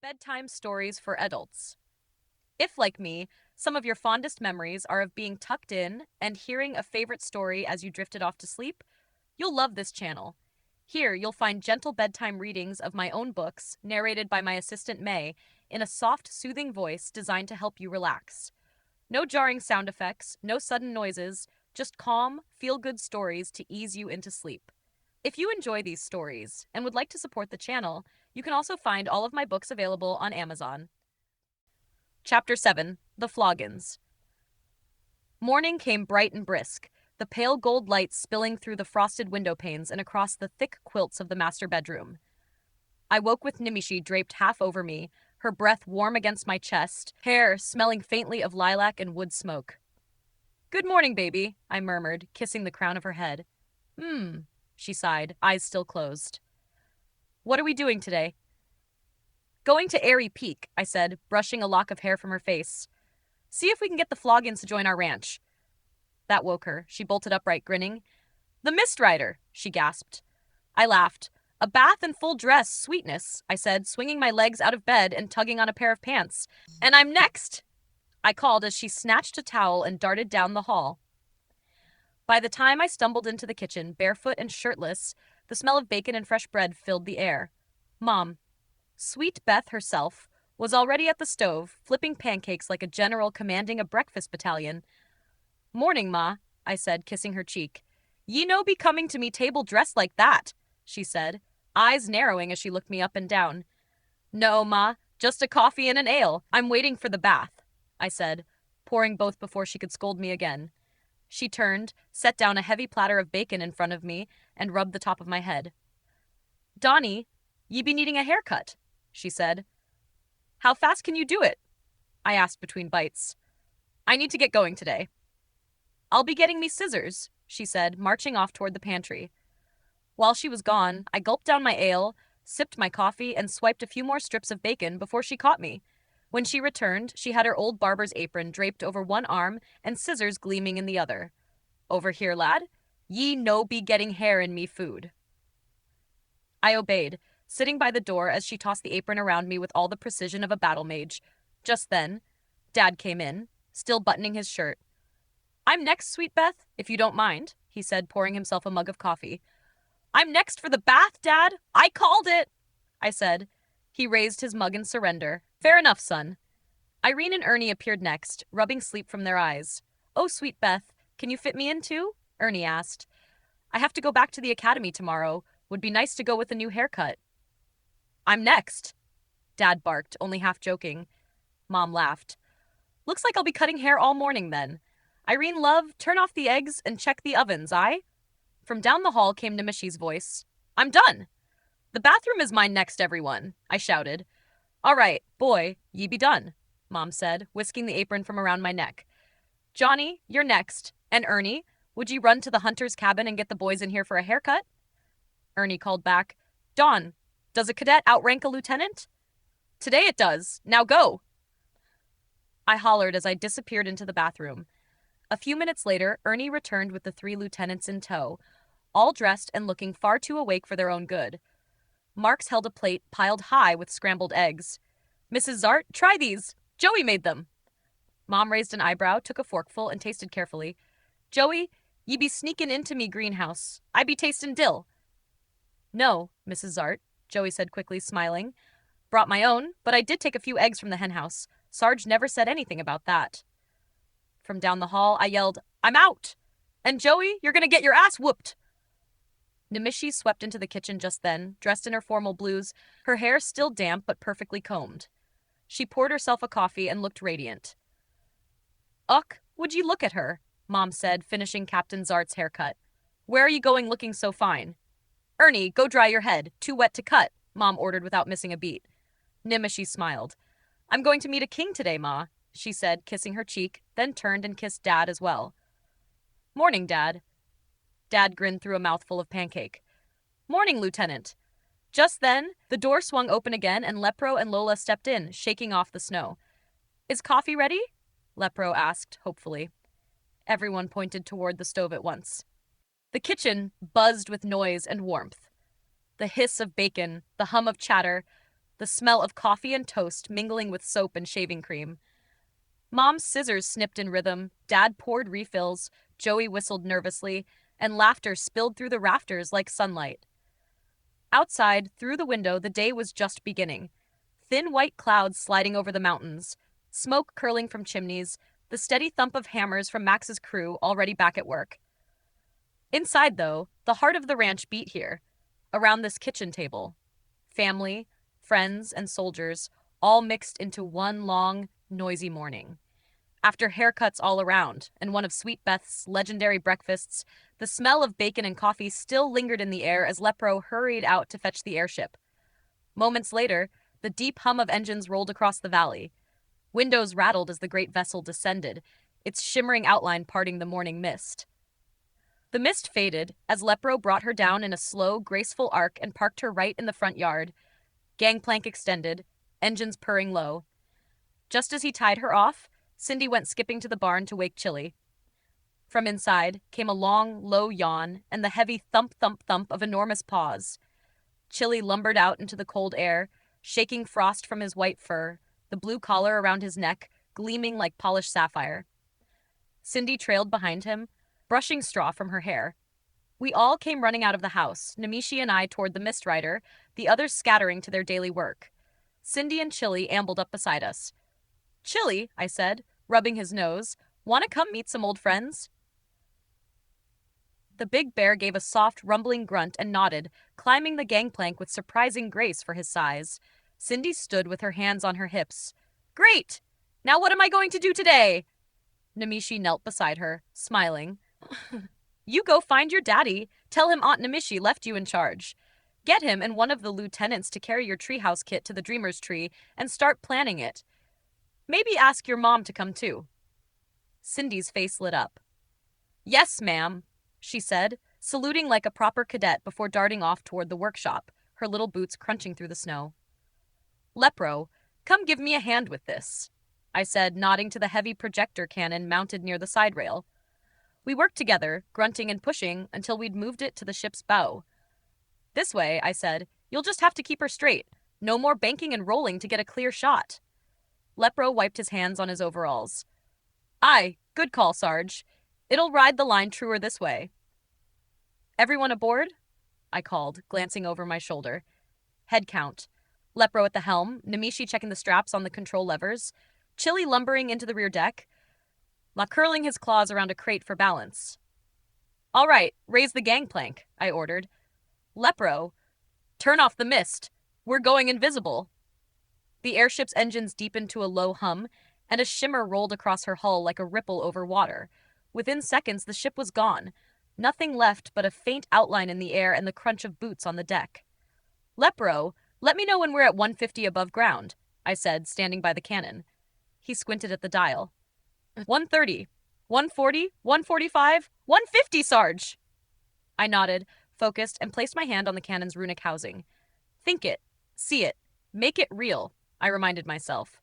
Bedtime stories for adults. If, like me, some of your fondest memories are of being tucked in and hearing a favorite story as you drifted off to sleep, you'll love this channel. Here, you'll find gentle bedtime readings of my own books, narrated by my assistant May, in a soft, soothing voice designed to help you relax. No jarring sound effects, no sudden noises, just calm, feel good stories to ease you into sleep. If you enjoy these stories and would like to support the channel, you can also find all of my books available on Amazon. Chapter 7 The Floggins. Morning came bright and brisk, the pale gold light spilling through the frosted window panes and across the thick quilts of the master bedroom. I woke with Nimishi draped half over me, her breath warm against my chest, hair smelling faintly of lilac and wood smoke. "Good morning, baby," I murmured, kissing the crown of her head. She sighed, eyes still closed. "What are we doing today?" "Going to Airy Peak," I said, brushing a lock of hair from her face. "See if we can get the Floggins to join our ranch." That woke her. She bolted upright, grinning. "The Mist Rider," she gasped. I laughed. "A bath and full dress, sweetness," I said, swinging my legs out of bed and tugging on a pair of pants. "And I'm next," I called as she snatched a towel and darted down the hall. By the time I stumbled into the kitchen, barefoot and shirtless, the smell of bacon and fresh bread filled the air. Mom, Sweet Beth herself, was already at the stove, flipping pancakes like a general commanding a breakfast battalion. "Morning, Ma," I said, kissing her cheek. "Ye no be coming to me table dressed like that," she said, eyes narrowing as she looked me up and down. "No, Ma, just a coffee and an ale. I'm waiting for the bath," I said, pouring both before she could scold me again. She turned, set down a heavy platter of bacon in front of me, and rubbed the top of my head. "Donnie, ye be needing a haircut," she said. "How fast can you do it?" I asked between bites. "I need to get going today." "I'll be getting me scissors," she said, marching off toward the pantry. While she was gone, I gulped down my ale, sipped my coffee, and swiped a few more strips of bacon before she caught me. When she returned, she had her old barber's apron draped over one arm and scissors gleaming in the other. "Over here, lad. Ye no be getting hair in me food." I obeyed, sitting by the door as she tossed the apron around me with all the precision of a battle mage. Just then, Dad came in, still buttoning his shirt. "I'm next, Sweet Beth, if you don't mind," he said, pouring himself a mug of coffee. "I'm next for the bath, Dad. I called it," I said. He raised his mug in surrender. "Fair enough, son." Irene and Ernie appeared next, rubbing sleep from their eyes. "Oh, Sweet Beth, can you fit me in too?" Ernie asked. "I have to go back to the academy tomorrow. Would be nice to go with a new haircut." "I'm next," Dad barked, only half joking. Mom laughed. "Looks like I'll be cutting hair all morning then. Irene, love, turn off the eggs and check the ovens, aye?" From down the hall came Nimishi's voice. "I'm done." "The bathroom is mine next, everyone," I shouted. "All right, boy, ye be done," Mom said, whisking the apron from around my neck. "Johnny, you're next. And Ernie, would you run to the hunter's cabin and get the boys in here for a haircut?" Ernie called back, "Dawn, does a cadet outrank a lieutenant?" "Today it does. Now go." I hollered as I disappeared into the bathroom. A few minutes later, Ernie returned with the 3 lieutenants in tow, all dressed and looking far too awake for their own good. Marks held a plate piled high with scrambled eggs. "Mrs. Zart, try these. Joey made them." Mom raised an eyebrow, took a forkful, and tasted carefully. "Joey, ye be sneakin' into me greenhouse. I be tastin' dill." "No, Mrs. Zart," Joey said quickly, smiling. "Brought my own, but I did take a few eggs from the henhouse. Sarge never said anything about that." From down the hall, I yelled, "I'm out! And Joey, you're gonna get your ass whooped!" Nimishi swept into the kitchen just then, dressed in her formal blues, her hair still damp but perfectly combed. She poured herself a coffee and looked radiant. "Uck, would ye look at her?" Mom said, finishing Captain Zart's haircut. "Where are you going looking so fine?" "Ernie, go dry your head. Too wet to cut," Mom ordered without missing a beat. Nimishi smiled. "I'm going to meet a king today, Ma," she said, kissing her cheek, then turned and kissed Dad as well. "Morning, Dad." Dad grinned through a mouthful of pancake. "Morning, Lieutenant." Just then, the door swung open again and Lepro and Lola stepped in, shaking off the snow. "Is coffee ready?" Lepro asked, hopefully. Everyone pointed toward the stove at once. The kitchen buzzed with noise and warmth. The hiss of bacon, the hum of chatter, the smell of coffee and toast mingling with soap and shaving cream. Mom's scissors snipped in rhythm, Dad poured refills, Joey whistled nervously, and laughter spilled through the rafters like sunlight. Outside, through the window, the day was just beginning. Thin white clouds sliding over the mountains, smoke curling from chimneys, the steady thump of hammers from Max's crew already back at work. Inside, though, the heart of the ranch beat here, around this kitchen table. Family, friends, and soldiers, all mixed into one long, noisy morning. After haircuts all around, and one of Sweet Beth's legendary breakfasts, the smell of bacon and coffee still lingered in the air as Lepro hurried out to fetch the airship. Moments later, the deep hum of engines rolled across the valley. Windows rattled as the great vessel descended, its shimmering outline parting the morning mist. The mist faded as Lepro brought her down in a slow, graceful arc and parked her right in the front yard. Gangplank extended, engines purring low. Just as he tied her off, Cindy went skipping to the barn to wake Chili. From inside came a long, low yawn and the heavy thump, thump, thump of enormous paws. Chili lumbered out into the cold air, shaking frost from his white fur, the blue collar around his neck gleaming like polished sapphire. Cindy trailed behind him, brushing straw from her hair. We all came running out of the house, Namishi and I toward the Mist Rider, the others scattering to their daily work. Cindy and Chili ambled up beside us. "Chili," I said, rubbing his nose, "want to come meet some old friends?" The big bear gave a soft, rumbling grunt and nodded, climbing the gangplank with surprising grace for his size. Cindy stood with her hands on her hips. "Great! Now what am I going to do today?" Namishi knelt beside her, smiling. "You go find your daddy. Tell him Aunt Namishi left you in charge. Get him and one of the lieutenants to carry your treehouse kit to the Dreamer's Tree and start planning it. Maybe ask your mom to come too." Cindy's face lit up. "Yes, ma'am," she said, saluting like a proper cadet before darting off toward the workshop, her little boots crunching through the snow. "Lepro, come give me a hand with this," I said, nodding to the heavy projector cannon mounted near the side rail. We worked together, grunting and pushing until we'd moved it to the ship's bow. "This way," I said, "you'll just have to keep her straight. No more banking and rolling to get a clear shot." Lepro wiped his hands on his overalls. "Aye, good call, Sarge. It'll ride the line truer this way." "Everyone aboard?" I called, glancing over my shoulder. Head count. Lepro at the helm, Namishi checking the straps on the control levers, Chili lumbering into the rear deck, La curling his claws around a crate for balance. "All right, raise the gangplank," I ordered. "Lepro, turn off the mist. We're going invisible." The airship's engines deepened to a low hum, and a shimmer rolled across her hull like a ripple over water. Within seconds, the ship was gone. Nothing left but a faint outline in the air and the crunch of boots on the deck. "Lepro, let me know when we're at 150 above ground," I said, standing by the cannon. He squinted at the dial. 130, 140, 145, 150, Sarge!" I nodded, focused, and placed my hand on the cannon's runic housing. "Think it, see it, make it real," I reminded myself.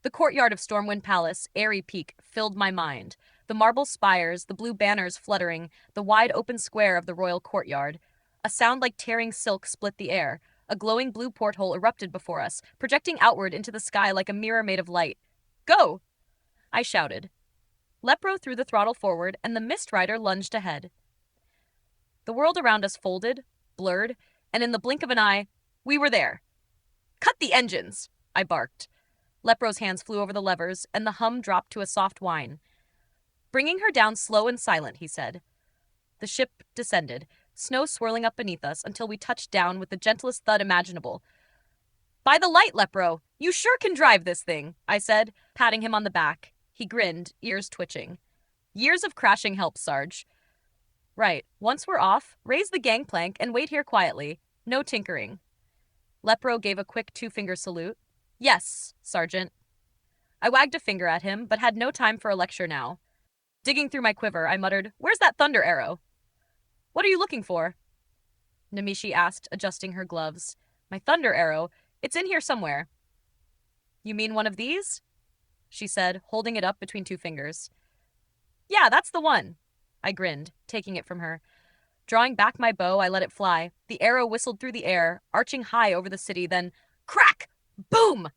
The courtyard of Stormwind Palace, airy peak, filled my mind. The marble spires, the blue banners fluttering, the wide open square of the royal courtyard. A sound like tearing silk split the air. A glowing blue porthole erupted before us, projecting outward into the sky like a mirror made of light. "Go!" I shouted. Lepro threw the throttle forward, and the Mist Rider lunged ahead. The world around us folded, blurred, and in the blink of an eye, we were there. "Cut the engines!" I barked. Lepro's hands flew over the levers, and the hum dropped to a soft whine. "Bringing her down slow and silent," he said. The ship descended, snow swirling up beneath us until we touched down with the gentlest thud imaginable. "By the light, Lepro! You sure can drive this thing," I said, patting him on the back. He grinned, ears twitching. "Years of crashing help, Sarge." "Right, once we're off, raise the gangplank and wait here quietly. No tinkering." Lepro gave a quick two-finger salute. "Yes, Sergeant." I wagged a finger at him, but had no time for a lecture now. Digging through my quiver, I muttered, "Where's that thunder arrow?" "What are you looking for?" Namishi asked, adjusting her gloves. "My thunder arrow? It's in here somewhere." "You mean one of these?" she said, holding it up between two fingers. "Yeah, that's the one." I grinned, taking it from her. Drawing back my bow, I let it fly. The arrow whistled through the air, arching high over the city, then Crack! Boom!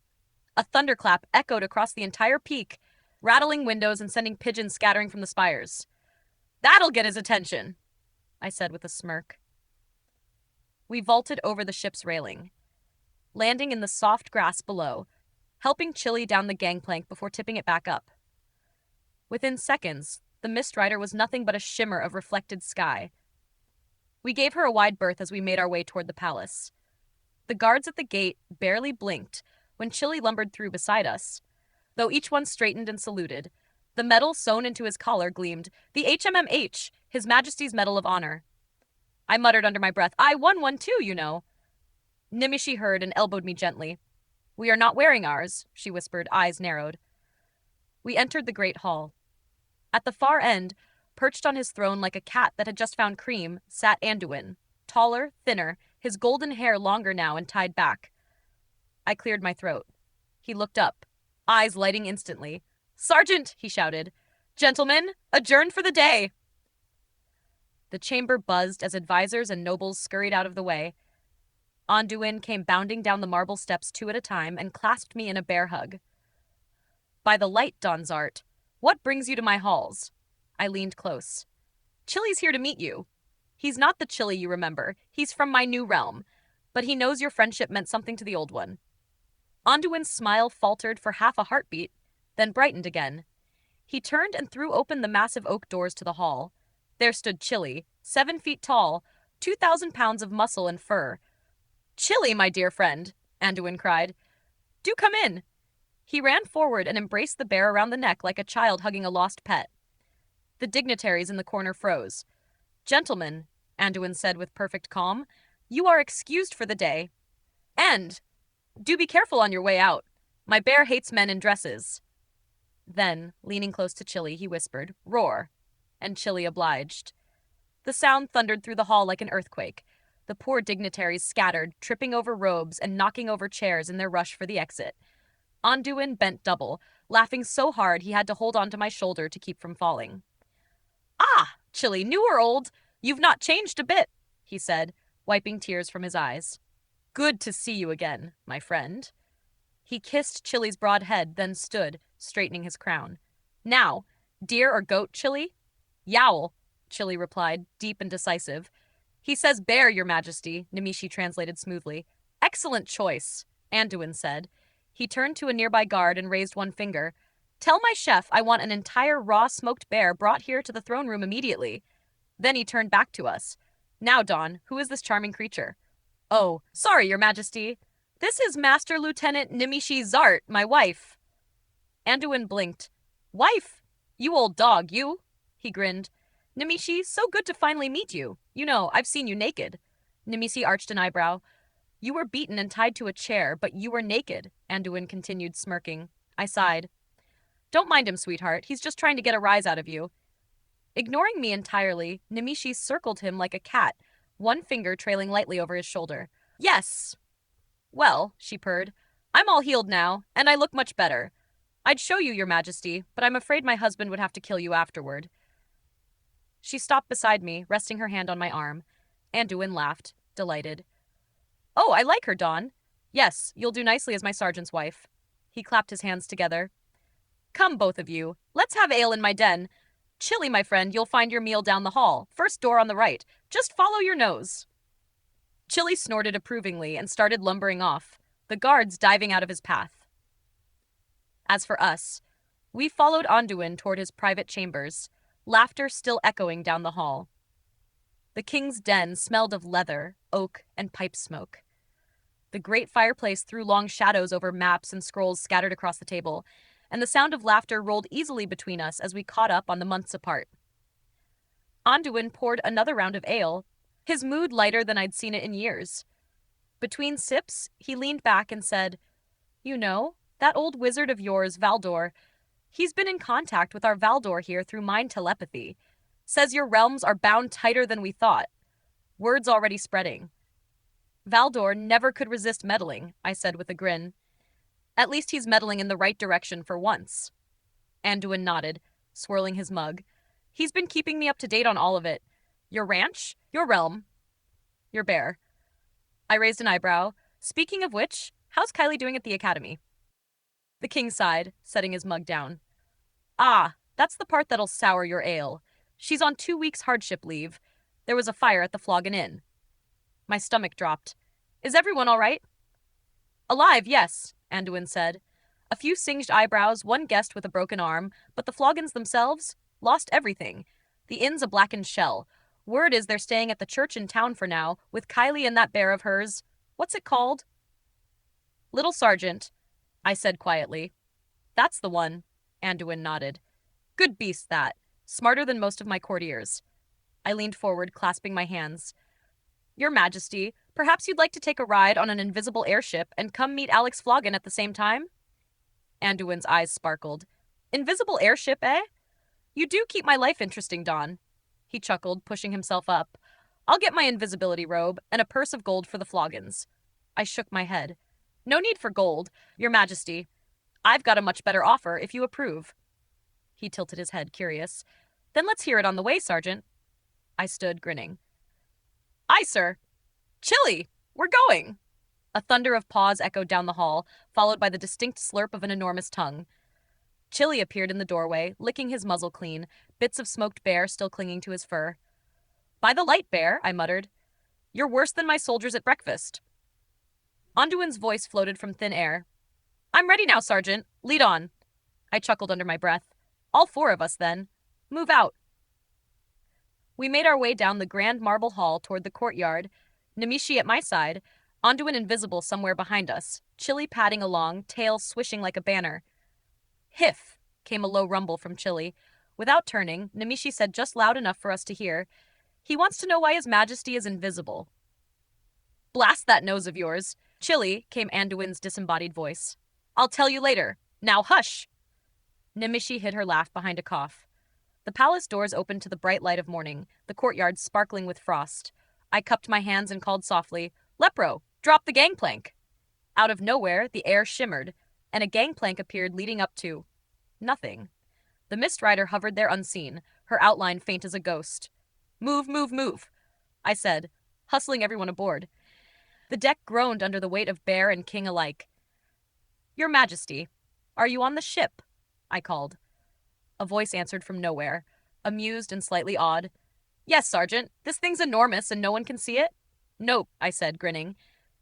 A thunderclap echoed across the entire peak, rattling windows and sending pigeons scattering from the spires. That'll get his attention, I said with a smirk. We vaulted over the ship's railing, landing in the soft grass below, helping Chili down the gangplank before tipping it back up. Within seconds, the Mist Rider was nothing but a shimmer of reflected sky. We gave her a wide berth as we made our way toward the palace. The guards at the gate barely blinked when Chili lumbered through beside us. Though each one straightened and saluted, the medal sewn into his collar gleamed, the HMMH, His Majesty's Medal of Honor. I muttered under my breath, I won one too, you know. Nimishi heard and elbowed me gently. We are not wearing ours, she whispered, eyes narrowed. We entered the great hall. At the far end, perched on his throne like a cat that had just found cream, sat Anduin, taller, thinner, his golden hair longer now and tied back. I cleared my throat. He looked up, eyes lighting instantly. Sergeant, he shouted. Gentlemen, adjourned for the day. The chamber buzzed as advisors and nobles scurried out of the way. Anduin came bounding down the marble steps 2 at a time and clasped me in a bear hug. By the light, Donzart, what brings you to my halls? I leaned close. Chili's here to meet you. He's not the Chili you remember. He's from my new realm. But he knows your friendship meant something to the old one. Anduin's smile faltered for half a heartbeat, then brightened again. He turned and threw open the massive oak doors to the hall. There stood Chili, 7 feet tall, 2,000 pounds of muscle and fur. Chili, my dear friend, Anduin cried. Do come in. He ran forward and embraced the bear around the neck like a child hugging a lost pet. The dignitaries in the corner froze. Gentlemen, Anduin said with perfect calm, you are excused for the day. And do be careful on your way out. My bear hates men in dresses. Then, leaning close to Chili, he whispered, Roar. And Chili obliged. The sound thundered through the hall like an earthquake. The poor dignitaries scattered, tripping over robes and knocking over chairs in their rush for the exit. Anduin bent double, laughing so hard he had to hold onto my shoulder to keep from falling. Ah, Chili, new or old, you've not changed a bit, he said, wiping tears from his eyes. Good to see you again, my friend. He kissed Chili's broad head, then stood, straightening his crown. Now, deer or goat, Chili? Yowl, Chili replied, deep and decisive. He says bear, your majesty, Nimishi translated smoothly. Excellent choice, Anduin said. He turned to a nearby guard and raised one finger. Tell my chef I want an entire raw smoked bear brought here to the throne room immediately. Then he turned back to us. Now, Don, who is this charming creature? Oh, sorry, your majesty. This is Master Lieutenant Nimishi Zart, my wife. Anduin blinked. Wife? You old dog, you? He grinned. Nimishi, so good to finally meet you. You know, I've seen you naked. Nimishi arched an eyebrow. You were beaten and tied to a chair, but you were naked, Anduin continued, smirking. I sighed. Don't mind him, sweetheart. He's just trying to get a rise out of you. Ignoring me entirely, Nimishi circled him like a cat, one finger trailing lightly over his shoulder. Yes. Well, she purred, I'm all healed now, and I look much better. I'd show you, your majesty, but I'm afraid my husband would have to kill you afterward. She stopped beside me, resting her hand on my arm. Anduin laughed, delighted. Oh, I like her, Dawn. Yes, you'll do nicely as my sergeant's wife. He clapped his hands together. Come, both of you. Let's have ale in my den. Chili, my friend, you'll find your meal down the hall. First door on the right. Just follow your nose. Chili snorted approvingly and started lumbering off, the guards diving out of his path. As for us, we followed Anduin toward his private chambers, laughter still echoing down the hall. The king's den smelled of leather, oak, and pipe smoke. The great fireplace threw long shadows over maps and scrolls scattered across the table, and the sound of laughter rolled easily between us as we caught up on the months apart. Anduin poured another round of ale, his mood lighter than I'd seen it in years. Between sips, he leaned back and said, You know, that old wizard of yours, Valdor, he's been in contact with our Valdor here through mind telepathy. Says your realms are bound tighter than we thought. Word's already spreading. Valdor never could resist meddling, I said with a grin. At least he's meddling in the right direction for once. Anduin nodded, swirling his mug. He's been keeping me up to date on all of it. Your ranch, your realm, your bear. I raised an eyebrow. Speaking of which, How's Kylie doing at the academy? The king sighed, setting his mug down. Ah, that's the part that'll sour your ale. She's on 2 weeks hardship leave. There was a fire at the Floggen Inn. My stomach dropped. Is everyone all right? Alive, yes, Anduin said. A few singed eyebrows, one guest with a broken arm, but the Floggins themselves lost everything. The inn's a blackened shell. Word is they're staying at the church in town for now, with Kylie and that bear of hers. What's it called? Little Sergeant, I said quietly. That's the one, Anduin nodded. Good beast, that. Smarter than most of my courtiers. I leaned forward, clasping my hands. Your Majesty, perhaps you'd like to take a ride on an invisible airship and come meet Alex Floggen at the same time? Anduin's eyes sparkled. Invisible airship, eh? You do keep my life interesting, Don. He chuckled, pushing himself up. I'll get my invisibility robe and a purse of gold for the Floggins. I shook my head. No need for gold, Your Majesty. I've got a much better offer if you approve. He tilted his head, curious. Then let's hear it on the way, Sergeant. I stood, grinning. Aye, sir. Chili! We're going! A thunder of paws echoed down the hall, followed by the distinct slurp of an enormous tongue. Chili appeared in the doorway, licking his muzzle clean, bits of smoked bear still clinging to his fur. By the light, bear, I muttered. You're worse than my soldiers at breakfast. Anduin's voice floated from thin air. I'm ready now, Sergeant. Lead on. I chuckled under my breath. All 4 of us, then. Move out. We made our way down the grand marble hall toward the courtyard, Nemishi at my side, Anduin invisible somewhere behind us, Chili padding along, tail swishing like a banner. Hiff, came a low rumble from Chili. Without turning, Nemishi said just loud enough for us to hear, he wants to know why His Majesty is invisible. Blast that nose of yours. Chili, came Anduin's disembodied voice. I'll tell you later. Now hush! Nemishi hid her laugh behind a cough. The palace doors opened to the bright light of morning, the courtyard sparkling with frost. I cupped my hands and called softly, Lepro, drop the gangplank! Out of nowhere, the air shimmered, and a gangplank appeared leading up to nothing. The mist rider hovered there unseen, her outline faint as a ghost. Move, move, move, I said, hustling everyone aboard. The deck groaned under the weight of bear and king alike. Your Majesty, are you on the ship? I called. A voice answered from nowhere, amused and slightly awed. Yes, Sergeant, this thing's enormous and no one can see it. Nope, I said, grinning.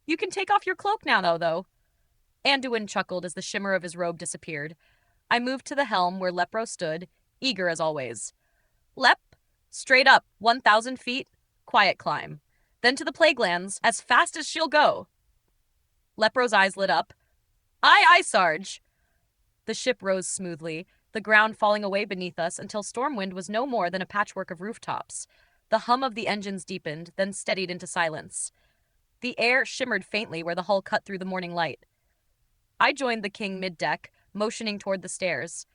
You can take off your cloak now, though. Anduin chuckled as the shimmer of his robe disappeared. I moved to the helm where Lepro stood, eager as always. Lep, straight up, 1,000 feet, quiet climb. Then to the plaguelands, as fast as she'll go. Lepro's eyes lit up. Aye, aye, Sarge. The ship rose smoothly, the ground falling away beneath us until Stormwind was no more than a patchwork of rooftops. The hum of the engines deepened, then steadied into silence. The air shimmered faintly where the hull cut through the morning light. I joined the king mid-deck, motioning toward the stairs.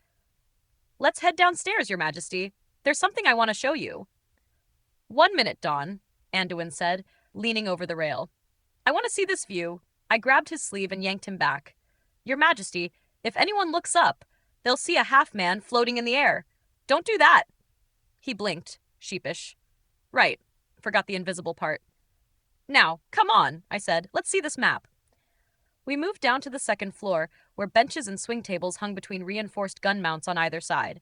Let's head downstairs, Your Majesty. There's something I want to show you. 1 minute, Dawn, Anduin said, leaning over the rail. I want to see this view. I grabbed his sleeve and yanked him back. Your Majesty, if anyone looks up, they'll see a half-man floating in the air. Don't do that. He blinked, sheepish. Right, forgot the invisible part. Now, come on, I said. Let's see this map. We moved down to the second floor, where benches and swing tables hung between reinforced gun mounts on either side.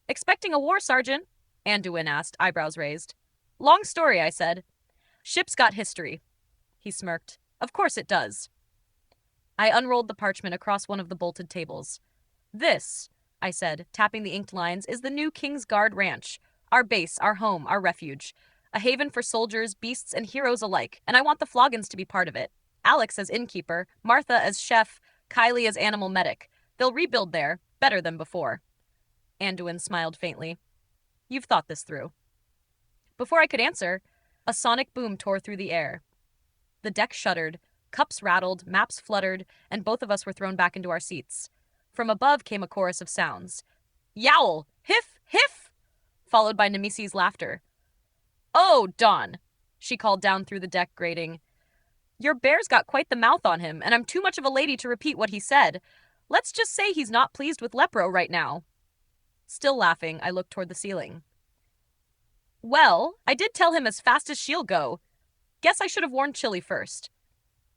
Expecting a war, Sergeant? Anduin asked, eyebrows raised. Long story, I said. Ship's got history. He smirked. Of course it does. I unrolled the parchment across one of the bolted tables. This, I said, tapping the inked lines, is the new King's Guard Ranch. Our base, our home, our refuge. A haven for soldiers, beasts, and heroes alike, and I want the Floggins to be part of it. Alex as innkeeper, Martha as chef, Kylie as animal medic. They'll rebuild there, better than before. Anduin smiled faintly. You've thought this through. Before I could answer, a sonic boom tore through the air. The deck shuddered, cups rattled, maps fluttered, and both of us were thrown back into our seats. From above came a chorus of sounds. Yowl! Hiff! Hiff! Followed by Nemesi's laughter. Oh, Dawn! She called down through the deck grating. Your bear's got quite the mouth on him, and I'm too much of a lady to repeat what he said. Let's just say he's not pleased with Lepro right now. Still laughing, I looked toward the ceiling. Well, I did tell him as fast as she'll go. Guess I should have warned Chili first.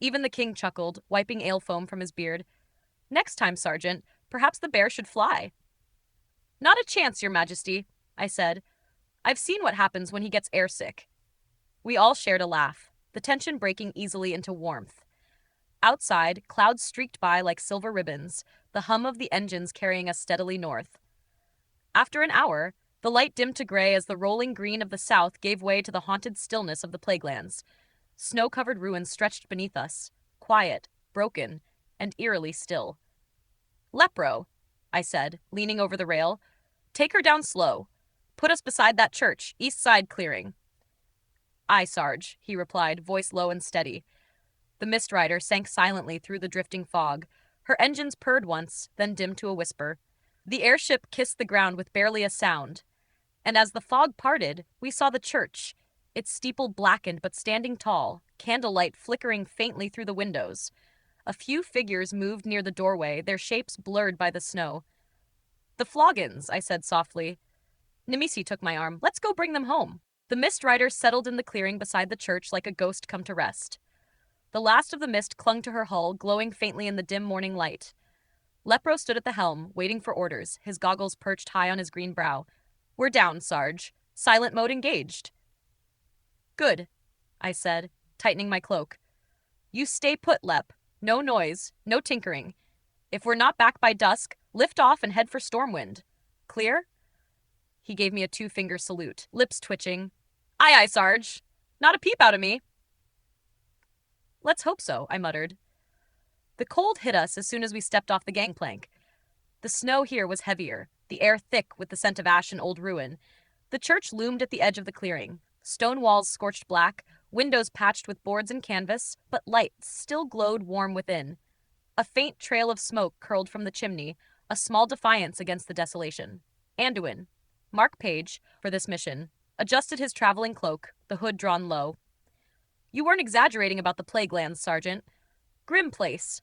Even the king chuckled, wiping ale foam from his beard. Next time, Sergeant, perhaps the bear should fly. Not a chance, Your Majesty, I said. I've seen what happens when he gets airsick. We all shared a laugh, the tension breaking easily into warmth. Outside, clouds streaked by like silver ribbons, the hum of the engines carrying us steadily north. After an hour, the light dimmed to gray as the rolling green of the south gave way to the haunted stillness of the plaguelands. Snow-covered ruins stretched beneath us, quiet, broken, and eerily still. Lepro, I said, leaning over the rail. Take her down slow. Put us beside that church, east side clearing. Aye, Sarge, he replied, voice low and steady. The mist rider sank silently through the drifting fog. Her engines purred once, then dimmed to a whisper. The airship kissed the ground with barely a sound, and as the fog parted, we saw the church, its steeple blackened but standing tall, candlelight flickering faintly through the windows. A few figures moved near the doorway, their shapes blurred by the snow. The Floggins, I said softly. Nimisi took my arm. Let's go bring them home. The mist rider settled in the clearing beside the church like a ghost come to rest. The last of the mist clung to her hull, glowing faintly in the dim morning light. Lepro stood at the helm, waiting for orders, his goggles perched high on his green brow. We're down, Sarge. Silent mode engaged. Good, I said, tightening my cloak. You stay put, Lep. No noise, no tinkering. If we're not back by dusk, lift off and head for Stormwind. Clear? He gave me a two-finger salute, lips twitching. Aye, aye, Sarge. Not a peep out of me. Let's hope so, I muttered. The cold hit us as soon as we stepped off the gangplank. The snow here was heavier, the air thick with the scent of ash and old ruin. The church loomed at the edge of the clearing. Stone walls scorched black, windows patched with boards and canvas, but light still glowed warm within. A faint trail of smoke curled from the chimney, a small defiance against the desolation. Anduin, Mark Page, for this mission, adjusted his traveling cloak, the hood drawn low. You weren't exaggerating about the Plaguelands, Sergeant. Grim place.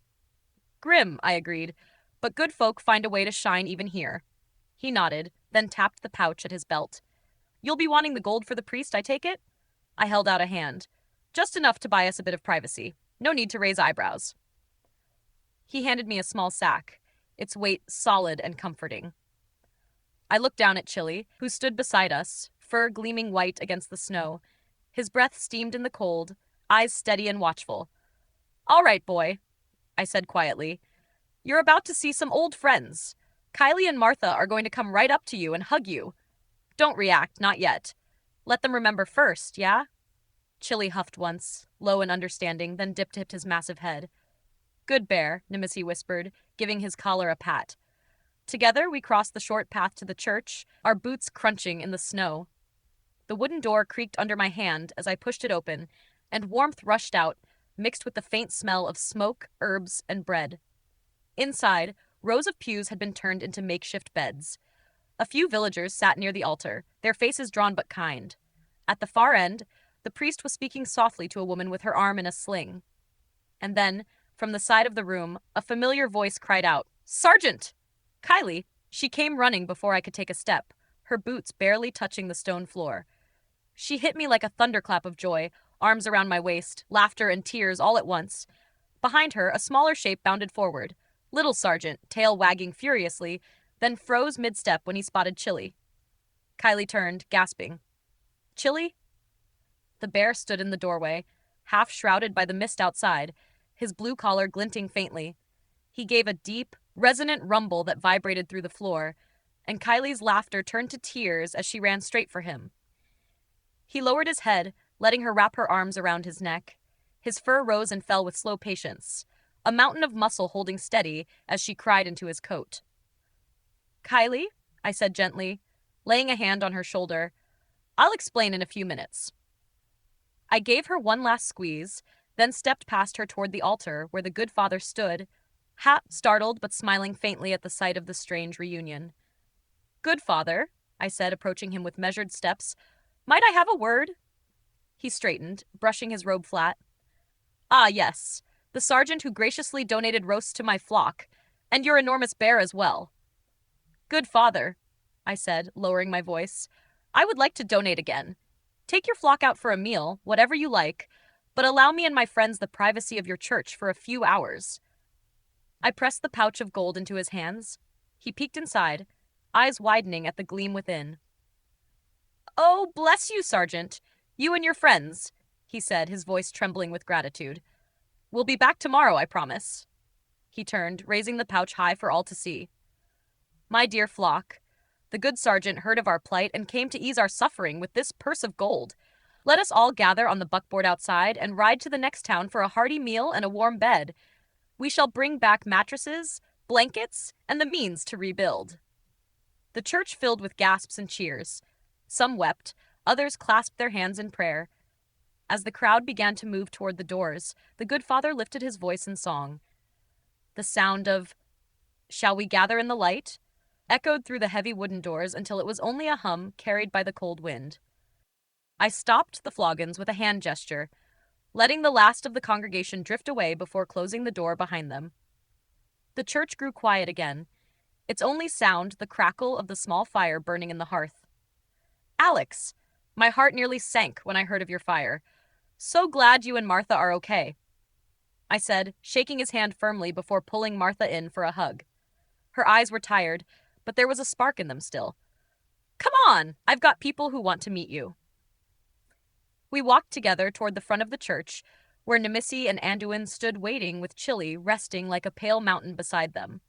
Grim, I agreed, but good folk find a way to shine even here. He nodded, then tapped the pouch at his belt. You'll be wanting the gold for the priest, I take it? I held out a hand. Just enough to buy us a bit of privacy. No need to raise eyebrows. He handed me a small sack, its weight solid and comforting. I looked down at Chili, who stood beside us, fur gleaming white against the snow. His breath steamed in the cold, eyes steady and watchful. All right, boy, I said quietly. You're about to see some old friends. Kylie and Martha are going to come right up to you and hug you. Don't react, not yet. Let them remember first, yeah? Chili huffed once, low and understanding, then dipped his massive head. Good bear, Nimisi whispered, giving his collar a pat. Together we crossed the short path to the church, our boots crunching in the snow. The wooden door creaked under my hand as I pushed it open, and warmth rushed out, mixed with the faint smell of smoke, herbs, and bread. Inside, rows of pews had been turned into makeshift beds. A few villagers sat near the altar, their faces drawn but kind. At the far end, the priest was speaking softly to a woman with her arm in a sling. And then, from the side of the room, a familiar voice cried out, Sergeant! Kylie! She came running before I could take a step, her boots barely touching the stone floor. She hit me like a thunderclap of joy, arms around my waist, laughter and tears all at once. Behind her, a smaller shape bounded forward. Little Sergeant, tail wagging furiously, then froze mid-step when he spotted Chili. Kylie turned, gasping. Chili? The bear stood in the doorway, half shrouded by the mist outside, his blue collar glinting faintly. He gave a deep, resonant rumble that vibrated through the floor, and Kylie's laughter turned to tears as she ran straight for him. He lowered his head, letting her wrap her arms around his neck. His fur rose and fell with slow patience, a mountain of muscle holding steady as she cried into his coat. Kylie, I said gently, laying a hand on her shoulder, I'll explain in a few minutes. I gave her one last squeeze, then stepped past her toward the altar where the good father stood, startled but smiling faintly at the sight of the strange reunion. Good father, I said, approaching him with measured steps, might I have a word? He straightened, brushing his robe flat. Ah, yes, the sergeant who graciously donated roasts to my flock, and your enormous bear as well. Good father, I said, lowering my voice, I would like to donate again. Take your flock out for a meal, whatever you like, but allow me and my friends the privacy of your church for a few hours. I pressed the pouch of gold into his hands. He peeked inside, eyes widening at the gleam within. Oh, bless you, Sergeant. You and your friends, he said, his voice trembling with gratitude. We'll be back tomorrow, I promise. He turned, raising the pouch high for all to see. My dear flock, the good sergeant heard of our plight and came to ease our suffering with this purse of gold. Let us all gather on the buckboard outside and ride to the next town for a hearty meal and a warm bed. We shall bring back mattresses, blankets, and the means to rebuild. The church filled with gasps and cheers. Some wept, others clasped their hands in prayer. As the crowd began to move toward the doors, the good father lifted his voice in song. The sound of "Shall we gather in the light?" echoed through the heavy wooden doors until it was only a hum carried by the cold wind. I stopped the flogons with a hand gesture, letting the last of the congregation drift away before closing the door behind them. The church grew quiet again, its only sound the crackle of the small fire burning in the hearth. Alex, my heart nearly sank when I heard of your fire. So glad you and Martha are okay, I said, shaking his hand firmly before pulling Martha in for a hug. Her eyes were tired, but there was a spark in them still. Come on, I've got people who want to meet you. We walked together toward the front of the church, where Nemesis and Anduin stood waiting with Chili resting like a pale mountain beside them.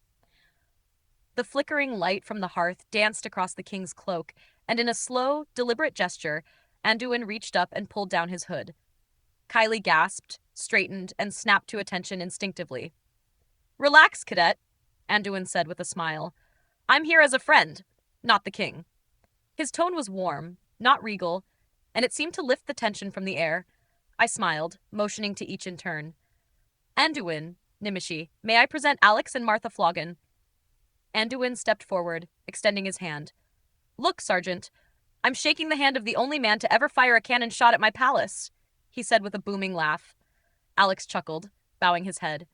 The flickering light from the hearth danced across the king's cloak, and in a slow, deliberate gesture, Anduin reached up and pulled down his hood. Kylie gasped, straightened, and snapped to attention instinctively. Relax, cadet, Anduin said with a smile. I'm here as a friend, not the king. His tone was warm, not regal, and it seemed to lift the tension from the air. I smiled, motioning to each in turn. Anduin, Nimishi, may I present Alex and Martha Flogan? Anduin stepped forward, extending his hand. Look, Sergeant, I'm shaking the hand of the only man to ever fire a cannon shot at my palace, he said with a booming laugh. Alex chuckled, bowing his head.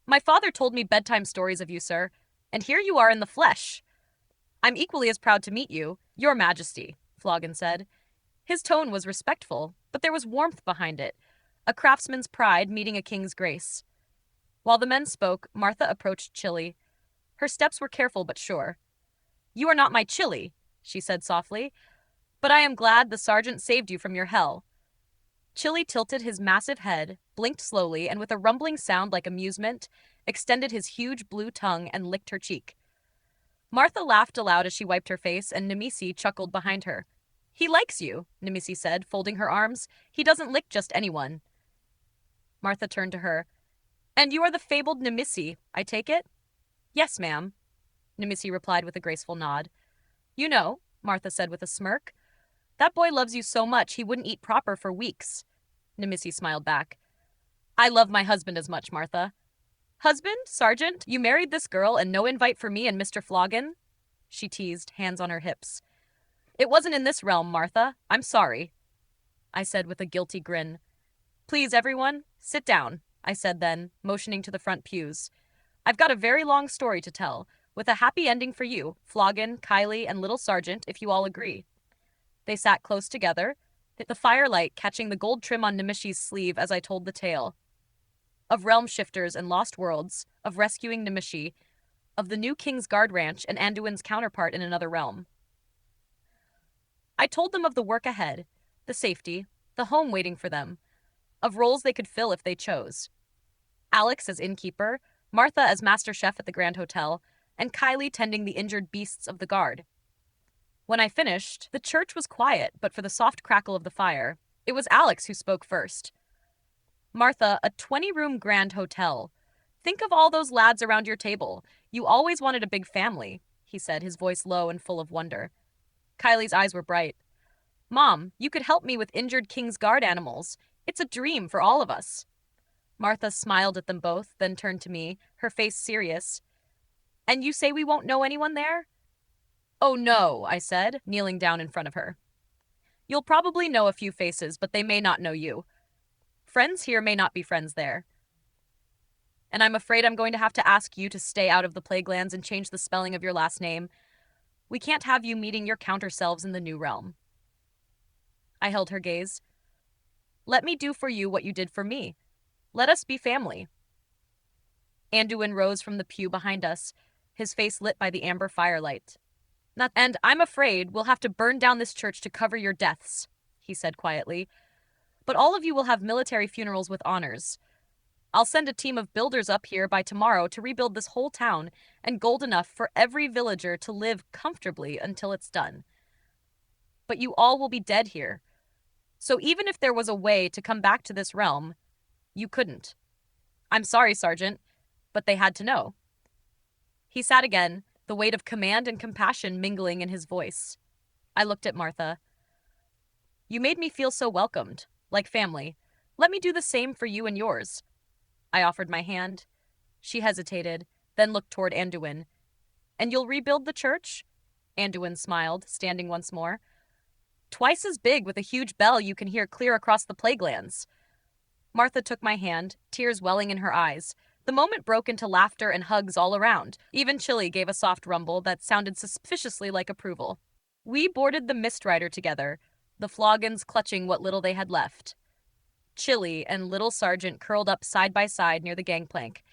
My father told me bedtime stories of you, sir, and here you are in the flesh. I'm equally as proud to meet you, Your Majesty, Flogan said. His tone was respectful, but there was warmth behind it, a craftsman's pride meeting a king's grace. While the men spoke, Martha approached Chili. Her steps were careful but sure. You are not my Chili, she said softly, but I am glad the sergeant saved you from your hell. Chili tilted his massive head, blinked slowly, and with a rumbling sound like amusement, extended his huge blue tongue and licked her cheek. Martha laughed aloud as she wiped her face, and Nemisi chuckled behind her. He likes you, Nemisi said, folding her arms. He doesn't lick just anyone. Martha turned to her. And you are the fabled Nemisi, I take it? Yes, ma'am, Nemisi replied with a graceful nod. You know, Martha said with a smirk, that boy loves you so much he wouldn't eat proper for weeks. Nemisi smiled back. I love my husband as much, Martha. Husband, Sergeant, you married this girl and no invite for me and Mr. Flogan? She teased, hands on her hips. It wasn't in this realm, Martha. I'm sorry, I said with a guilty grin. Please, everyone, sit down, I said then, motioning to the front pews. I've got a very long story to tell, with a happy ending for you, Flogan, Kylie, and little Sergeant, if you all agree. They sat close together, the firelight catching the gold trim on Nemishi's sleeve as I told the tale. Of realm shifters and lost worlds, of rescuing Nimishi, of the new King's Guard Ranch and Anduin's counterpart in another realm. I told them of the work ahead, the safety, the home waiting for them, of roles they could fill if they chose. Alex as innkeeper, Martha as master chef at the Grand Hotel, and Kylie tending the injured beasts of the guard. When I finished, the church was quiet but for the soft crackle of the fire. It was Alex who spoke first. Martha, a 20-room Grand Hotel. Think of all those lads around your table. You always wanted a big family, he said, his voice low and full of wonder. Kylie's eyes were bright. Mom, you could help me with injured King's Guard animals. It's a dream for all of us. Martha smiled at them both, then turned to me, her face serious. And you say we won't know anyone there? Oh no, I said, kneeling down in front of her. You'll probably know a few faces, but they may not know you. Friends here may not be friends there. And I'm afraid I'm going to have to ask you to stay out of the Plaguelands and change the spelling of your last name. We can't have you meeting your counter selves in the new realm. I held her gaze. Let me do for you what you did for me. Let us be family. Anduin rose from the pew behind us, his face lit by the amber firelight. And I'm afraid we'll have to burn down this church to cover your deaths, he said quietly. But all of you will have military funerals with honors. I'll send a team of builders up here by tomorrow to rebuild this whole town and gold enough for every villager to live comfortably until it's done. But you all will be dead here. So even if there was a way to come back to this realm, you couldn't. I'm sorry, Sergeant, but they had to know. He sat again, the weight of command and compassion mingling in his voice. I looked at Martha. You made me feel so welcomed, like family. Let me do the same for you and yours. I offered my hand. She hesitated, then looked toward Anduin. And you'll rebuild the church? Anduin smiled, standing once more. Twice as big, with a huge bell you can hear clear across the plaguelands. Martha took my hand, tears welling in her eyes. The moment broke into laughter and hugs all around. Even Chili gave a soft rumble that sounded suspiciously like approval. We boarded the Mistrider together, the Floggins clutching what little they had left. Chili and little Sergeant curled up side by side near the gangplank.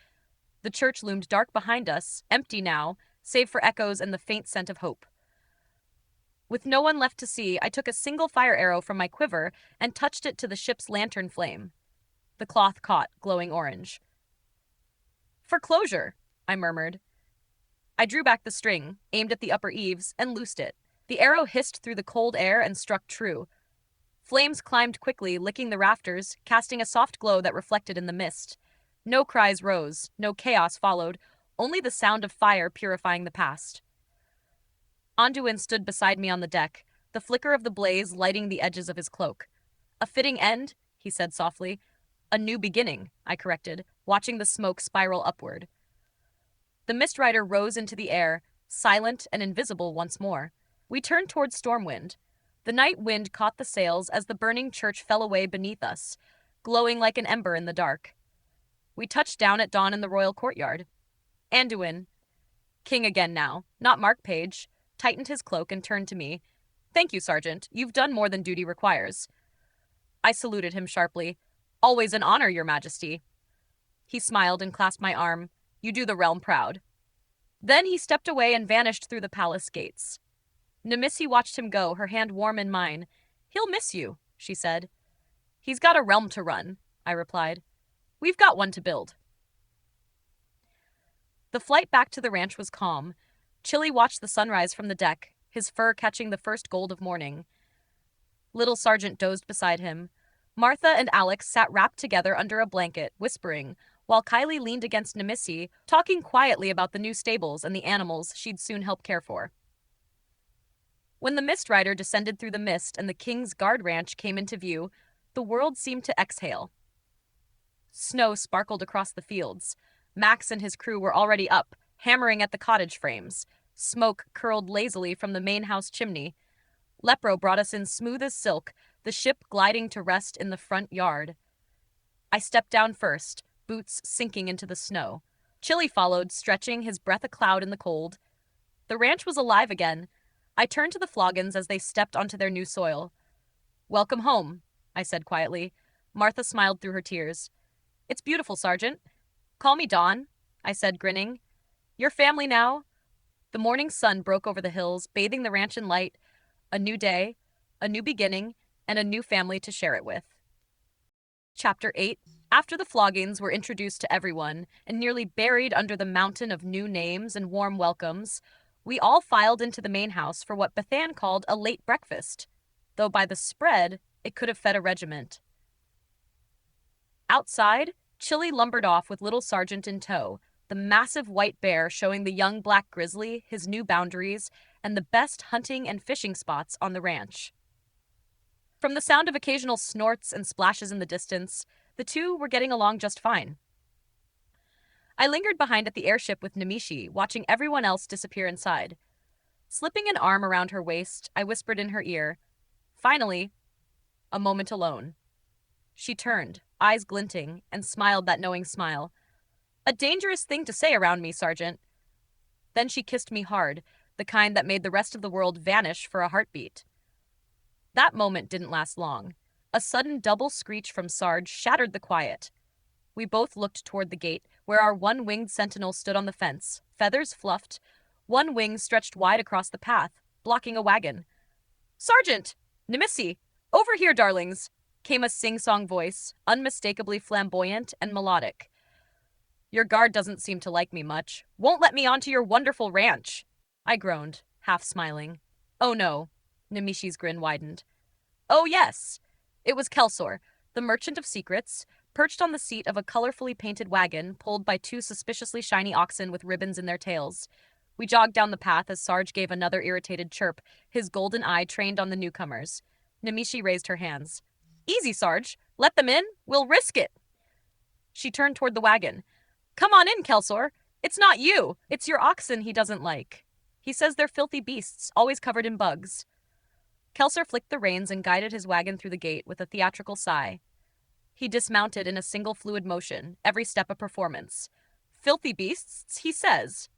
The church loomed dark behind us, empty now, save for echoes and the faint scent of hope. With no one left to see, I took a single fire arrow from my quiver and touched it to the ship's lantern flame. The cloth caught, glowing orange. For closure, I murmured. I drew back the string, aimed at the upper eaves, and loosed it. The arrow hissed through the cold air and struck true. Flames climbed quickly, licking the rafters, casting a soft glow that reflected in the mist. No cries rose, no chaos followed, only the sound of fire purifying the past. Anduin stood beside me on the deck, the flicker of the blaze lighting the edges of his cloak. A fitting end, he said softly. A new beginning, I corrected, watching the smoke spiral upward. The Mistrider rose into the air, silent and invisible once more. We turned toward Stormwind. The night wind caught the sails as the burning church fell away beneath us, glowing like an ember in the dark. We touched down at dawn in the royal courtyard. Anduin, king again now, not Mark Page, tightened his cloak and turned to me. Thank you, Sergeant. You've done more than duty requires. I saluted him sharply. Always an honor, Your Majesty. He smiled and clasped my arm. You do the realm proud. Then he stepped away and vanished through the palace gates. Nemissi watched him go, her hand warm in mine. He'll miss you, she said. He's got a realm to run, I replied. We've got one to build. The flight back to the ranch was calm. Chili watched the sunrise from the deck, his fur catching the first gold of morning. Little Sergeant dozed beside him. Martha and Alex sat wrapped together under a blanket, whispering, while Kylie leaned against Nemissi, talking quietly about the new stables and the animals she'd soon help care for. When the Mistrider descended through the mist and the King's Guard Ranch came into view, the world seemed to exhale. Snow sparkled across the fields. Max and his crew were already up, hammering at the cottage frames. Smoke curled lazily from the main house chimney. Lepro brought us in smooth as silk, the ship gliding to rest in the front yard. I stepped down first, boots sinking into the snow. Chili followed, stretching, his breath a cloud in the cold. The ranch was alive again. I turned to the Floggins as they stepped onto their new soil. Welcome home, I said quietly. Martha smiled through her tears. It's beautiful, Sergeant. Call me Dawn, I said, grinning. Your family now? The morning sun broke over the hills, bathing the ranch in light. A new day, a new beginning, and a new family to share it with. Chapter 8. After the floggings were introduced to everyone, and nearly buried under the mountain of new names and warm welcomes, we all filed into the main house for what Bethan called a late breakfast, though by the spread, it could have fed a regiment. Outside, Chili lumbered off with little Sergeant in tow, the massive white bear showing the young black grizzly his new boundaries and the best hunting and fishing spots on the ranch. From the sound of occasional snorts and splashes in the distance, the two were getting along just fine. I lingered behind at the airship with Namishi, watching everyone else disappear inside. Slipping an arm around her waist, I whispered in her ear, "Finally, a moment alone." She turned, eyes glinting, and smiled that knowing smile. "A dangerous thing to say around me, Sergeant." Then she kissed me hard, the kind that made the rest of the world vanish for a heartbeat. That moment didn't last long. A sudden double screech from Sarge shattered the quiet. We both looked toward the gate, where our one-winged sentinel stood on the fence, feathers fluffed, one wing stretched wide across the path, blocking a wagon. "Sergeant! Nemesis! Over here, darlings!" came a sing-song voice, unmistakably flamboyant and melodic. "Your guard doesn't seem to like me much. Won't let me onto your wonderful ranch." I groaned, half smiling. "Oh no." Nemeshi's grin widened. "Oh yes." It was Kelsor, the merchant of secrets, perched on the seat of a colorfully painted wagon pulled by two suspiciously shiny oxen with ribbons in their tails. We jogged down the path as Sarge gave another irritated chirp, his golden eye trained on the newcomers. Nemeshi raised her hands. "Easy, Sarge. Let them in. We'll risk it." She turned toward the wagon. "Come on in, Kelsor. It's not you. It's your oxen he doesn't like. He says they're filthy beasts, always covered in bugs." Kelsor flicked the reins and guided his wagon through the gate with a theatrical sigh. He dismounted in a single fluid motion, every step a performance. "Filthy beasts, he says.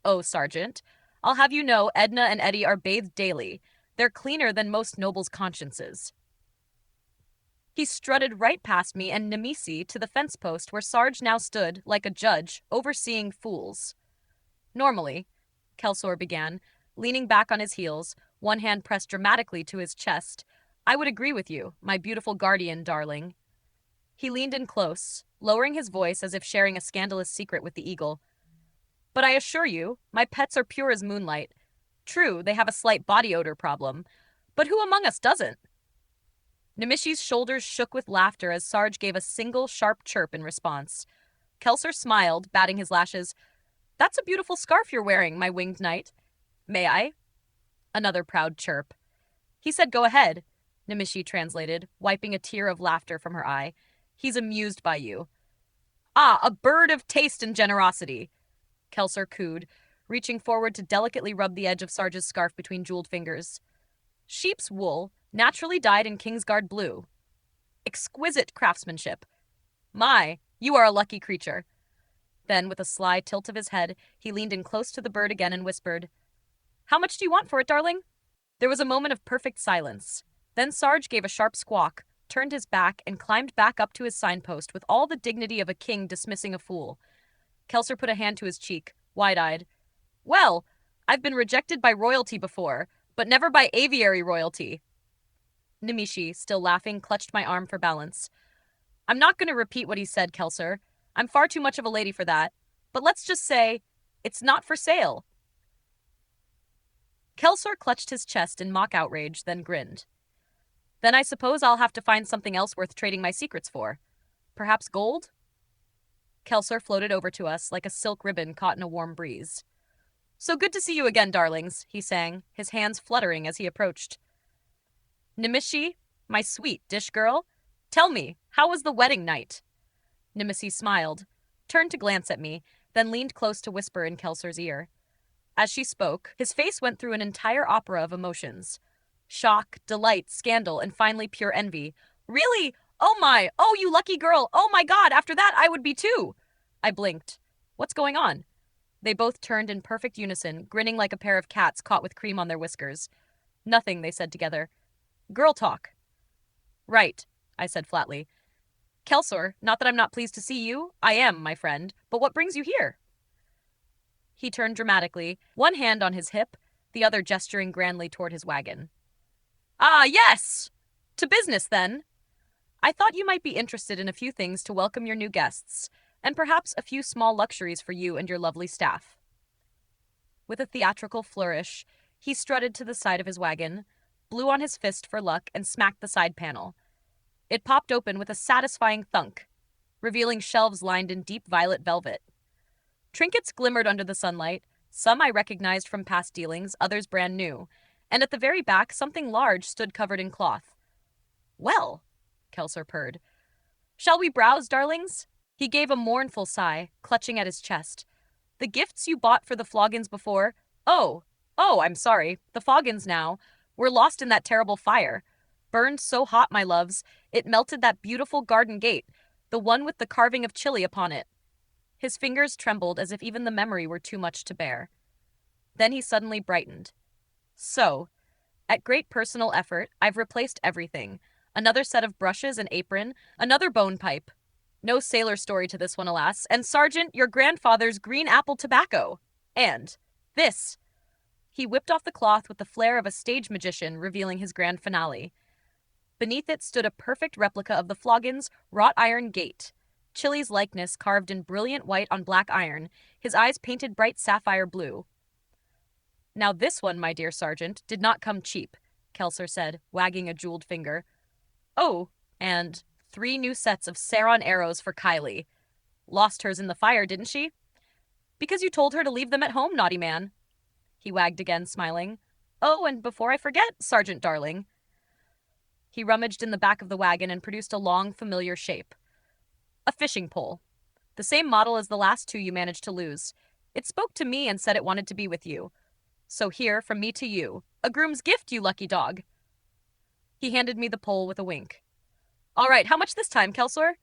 Oh, Sergeant, I'll have you know Edna and Eddie are bathed daily. They're cleaner than most nobles' consciences." He strutted right past me and Nemesi to the fence post where Sarge now stood, like a judge, overseeing fools. "Normally," Kelsor began, leaning back on his heels, one hand pressed dramatically to his chest, "I would agree with you, my beautiful guardian, darling." He leaned in close, lowering his voice as if sharing a scandalous secret with the eagle. "But I assure you, my pets are pure as moonlight. True, they have a slight body odor problem, but who among us doesn't?" Nemeshi's shoulders shook with laughter as Sarge gave a single sharp chirp in response. Kelsor smiled, batting his lashes. "That's a beautiful scarf you're wearing, my winged knight. May I?" Another proud chirp. "He said go ahead," Nemeshi translated, wiping a tear of laughter from her eye. "He's amused by you." "Ah, a bird of taste and generosity," Kelsor cooed, reaching forward to delicately rub the edge of Sarge's scarf between jeweled fingers. "Sheep's wool, naturally dyed in Kingsguard blue. Exquisite craftsmanship. My, you are a lucky creature." Then, with a sly tilt of his head, he leaned in close to the bird again and whispered, "How much do you want for it, darling?" There was a moment of perfect silence. Then Sarge gave a sharp squawk, turned his back, and climbed back up to his signpost with all the dignity of a king dismissing a fool. Kelsor put a hand to his cheek, wide-eyed. "Well, I've been rejected by royalty before, but never by aviary royalty." Nemeshi, still laughing, clutched my arm for balance. "I'm not going to repeat what he said, Kelsor. I'm far too much of a lady for that. But let's just say, it's not for sale." Kelsor clutched his chest in mock outrage, then grinned. "Then I suppose I'll have to find something else worth trading my secrets for. Perhaps gold?" Kelsor floated over to us like a silk ribbon caught in a warm breeze. "So good to see you again, darlings," he sang, his hands fluttering as he approached. "Nemeshi, my sweet dish girl, tell me, how was the wedding night?" Nemesis smiled, turned to glance at me, then leaned close to whisper in Kelsor's ear. As she spoke, his face went through an entire opera of emotions. Shock, delight, scandal, and finally pure envy. "Really? Oh my! Oh, you lucky girl! Oh my God! After that, I would be too!" I blinked. "What's going on?" They both turned in perfect unison, grinning like a pair of cats caught with cream on their whiskers. "Nothing," they said together. "Girl talk." "Right," I said flatly. "Kelsor, not that I'm not pleased to see you. I am, my friend. But what brings you here?" He turned dramatically, one hand on his hip, the other gesturing grandly toward his wagon. "Ah, yes! To business, then. I thought you might be interested in a few things to welcome your new guests, and perhaps a few small luxuries for you and your lovely staff." With a theatrical flourish, he strutted to the side of his wagon, blew on his fist for luck, and smacked the side panel. It popped open with a satisfying thunk, revealing shelves lined in deep violet velvet. Trinkets glimmered under the sunlight, some I recognized from past dealings, others brand new, and at the very back something large stood covered in cloth. "Well," Kelsor purred. "Shall we browse, darlings?" He gave a mournful sigh, clutching at his chest. "The gifts you bought for the Floggins before— Oh, I'm sorry, the Foggins now— were lost in that terrible fire. Burned so hot, my loves, it melted that beautiful garden gate, the one with the carving of chili upon it." His fingers trembled as if even the memory were too much to bear. Then he suddenly brightened. "So, at great personal effort, I've replaced everything. another set of brushes and apron, another bone pipe. No sailor story to this one, alas, and Sergeant, your grandfather's green apple tobacco. And this. He whipped off the cloth with the flair of a stage magician, revealing his grand finale. Beneath it stood a perfect replica of the Floggin's wrought iron gate. Chili's likeness carved in brilliant white on black iron, his eyes painted bright sapphire blue. Now this one, my dear Sergeant, did not come cheap, Kelser said, wagging a jeweled finger. Oh, and 3 new sets of Saron arrows for Kylie. Lost hers in the fire, didn't she? Because you told her to leave them at home, naughty man. He wagged again, smiling. Oh, and before I forget, Sergeant darling. He rummaged in the back of the wagon and produced a long, familiar shape. A fishing pole. The same model as the last 2 you managed to lose. It spoke to me and said it wanted to be with you. So here, from me to you, a groom's gift, you lucky dog. He handed me the pole with a wink. All right, how much this time, Kelser?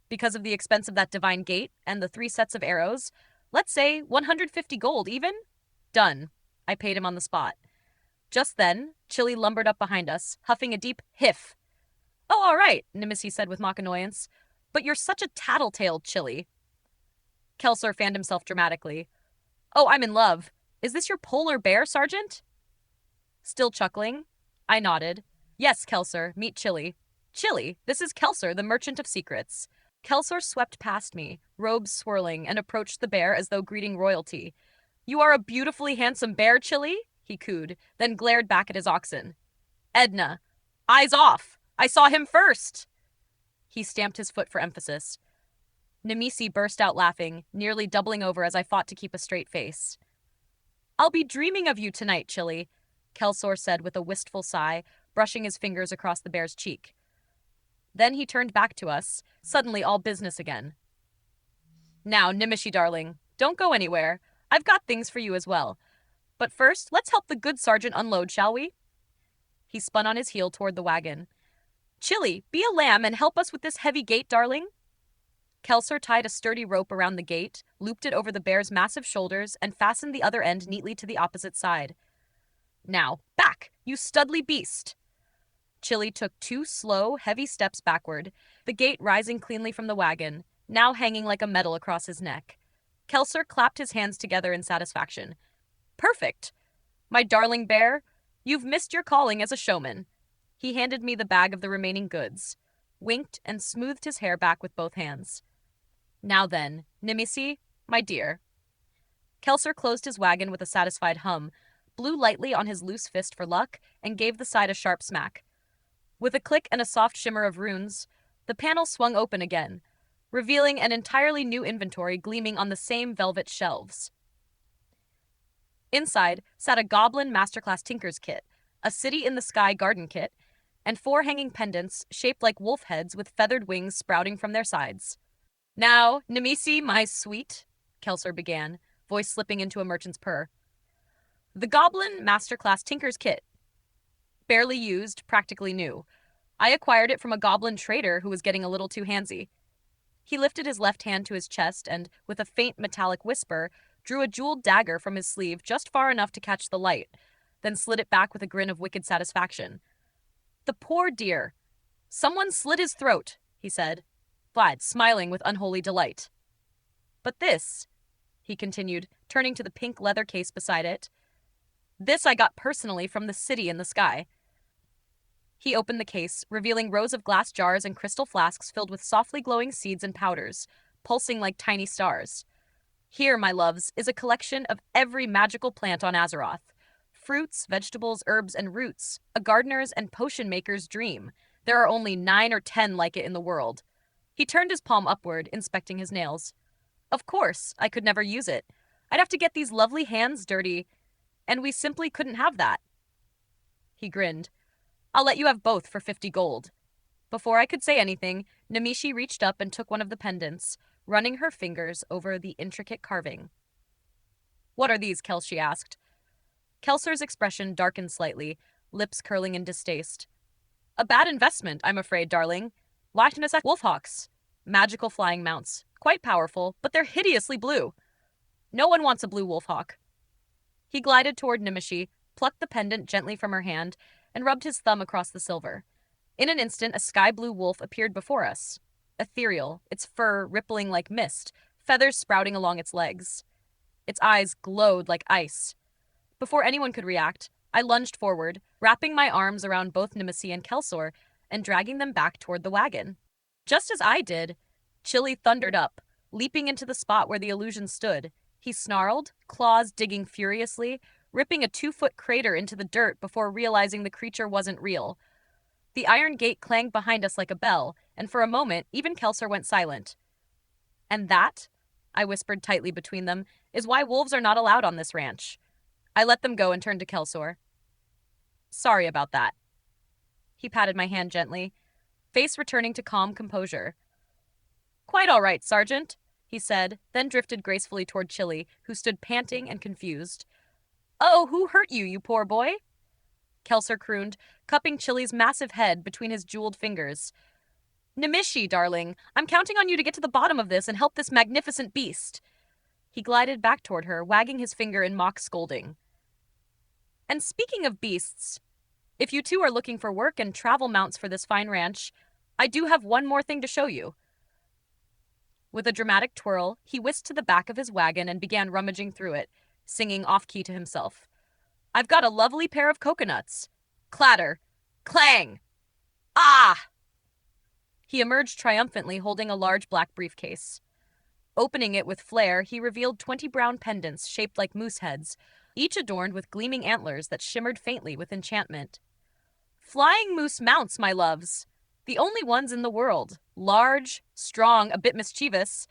Because of the expense of that divine gate and the 3 sets of arrows, let's say 150 gold even? Done. I paid him on the spot. Just then, Chili lumbered up behind us, huffing a deep hiff. Oh, all right, Nimisi said with mock annoyance. But you're such a tattletale, Chili. Kelser fanned himself dramatically. Oh, I'm in love. Is this your polar bear, Sergeant? Still chuckling, I nodded. Yes, Kelser, meet Chili. Chili, this is Kelser, the merchant of secrets. Kelser swept past me, robes swirling, and approached the bear as though greeting royalty. You are a beautifully handsome bear, Chili, he cooed, then glared back at his oxen. Edna, eyes off! I saw him first! He stamped his foot for emphasis. Nimisi burst out laughing, nearly doubling over as I fought to keep a straight face. I'll be dreaming of you tonight, Chili, Kelsor said with a wistful sigh, brushing his fingers across the bear's cheek. Then he turned back to us, suddenly all business again. Now, Nimishi darling, don't go anywhere. I've got things for you as well. But first, let's help the good sergeant unload, shall we? He spun on his heel toward the wagon. Chili, be a lamb and help us with this heavy gate, darling. Kelser tied a sturdy rope around the gate, looped it over the bear's massive shoulders, and fastened the other end neatly to the opposite side. Now, back, you studly beast! Chili took 2 slow, heavy steps backward, the gate rising cleanly from the wagon, now hanging like a medal across his neck. Kelser clapped his hands together in satisfaction. Perfect! My darling bear, you've missed your calling as a showman. He handed me the bag of the remaining goods, winked, and smoothed his hair back with both hands. Now then, Nimisi, my dear. Kelser closed his wagon with a satisfied hum, blew lightly on his loose fist for luck, and gave the side a sharp smack. With a click and a soft shimmer of runes, the panel swung open again, revealing an entirely new inventory gleaming on the same velvet shelves. Inside sat a Goblin Masterclass Tinker's Kit, a City in the Sky garden kit, and 4 hanging pendants shaped like wolf heads with feathered wings sprouting from their sides. Now, Nimisi, my sweet, Kelser began, voice slipping into a merchant's purr. The Goblin Masterclass Tinker's Kit. Barely used, practically new. I acquired it from a goblin trader who was getting a little too handsy. He lifted his left hand to his chest and, with a faint metallic whisper, drew a jeweled dagger from his sleeve just far enough to catch the light, then slid it back with a grin of wicked satisfaction. The poor dear. Someone slit his throat, he said, Vlad smiling with unholy delight. But this, he continued, turning to the pink leather case beside it, this I got personally from the City in the Sky. He opened the case, revealing rows of glass jars and crystal flasks filled with softly glowing seeds and powders, pulsing like tiny stars. Here, my loves, is a collection of every magical plant on Azeroth. Fruits, vegetables, herbs, and roots, a gardener's and potion maker's dream. There are only 9 or 10 like it in the world. He turned his palm upward, inspecting his nails. Of course, I could never use it. I'd have to get these lovely hands dirty, and we simply couldn't have that. He grinned. I'll let you have both for 50 gold. Before I could say anything, Namishi reached up and took one of the pendants, running her fingers over the intricate carving. What are these, Kelshi asked. Kelser's expression darkened slightly, lips curling in distaste. A bad investment, I'm afraid, darling. Likeness at wolfhawks. Magical flying mounts. Quite powerful, but they're hideously blue. No one wants a blue wolfhawk. He glided toward Nimishi, plucked the pendant gently from her hand, and rubbed his thumb across the silver. In an instant, a sky blue wolf appeared before us. Ethereal, its fur rippling like mist, feathers sprouting along its legs. Its eyes glowed like ice. Before anyone could react, I lunged forward, wrapping my arms around both Nemesis and Kelsor and dragging them back toward the wagon. Just as I did, Chili thundered up, leaping into the spot where the illusion stood. He snarled, claws digging furiously, ripping a 2-foot crater into the dirt before realizing the creature wasn't real. The iron gate clanged behind us like a bell, and for a moment, even Kelsor went silent. And that, I whispered tightly between them, is why wolves are not allowed on this ranch. I let them go and turned to Kelsor. Sorry about that. He patted my hand gently, face returning to calm composure. Quite all right, Sergeant, he said, then drifted gracefully toward Chili, who stood panting and confused. Oh, who hurt you, you poor boy? Kelsor crooned, cupping Chili's massive head between his jeweled fingers. Nimishi, darling, I'm counting on you to get to the bottom of this and help this magnificent beast. He glided back toward her, wagging his finger in mock scolding. And speaking of beasts, if you two are looking for work and travel mounts for this fine ranch, I do have one more thing to show you. With a dramatic twirl, he whisked to the back of his wagon and began rummaging through it, singing off-key to himself. I've got a lovely pair of coconuts. Clatter. Clang. Ah! He emerged triumphantly, holding a large black briefcase. Opening it with flair, he revealed 20 brown pendants shaped like moose heads, each adorned with gleaming antlers that shimmered faintly with enchantment. Flying moose mounts, my loves. The only ones in the world. Large, strong, a bit mischievous.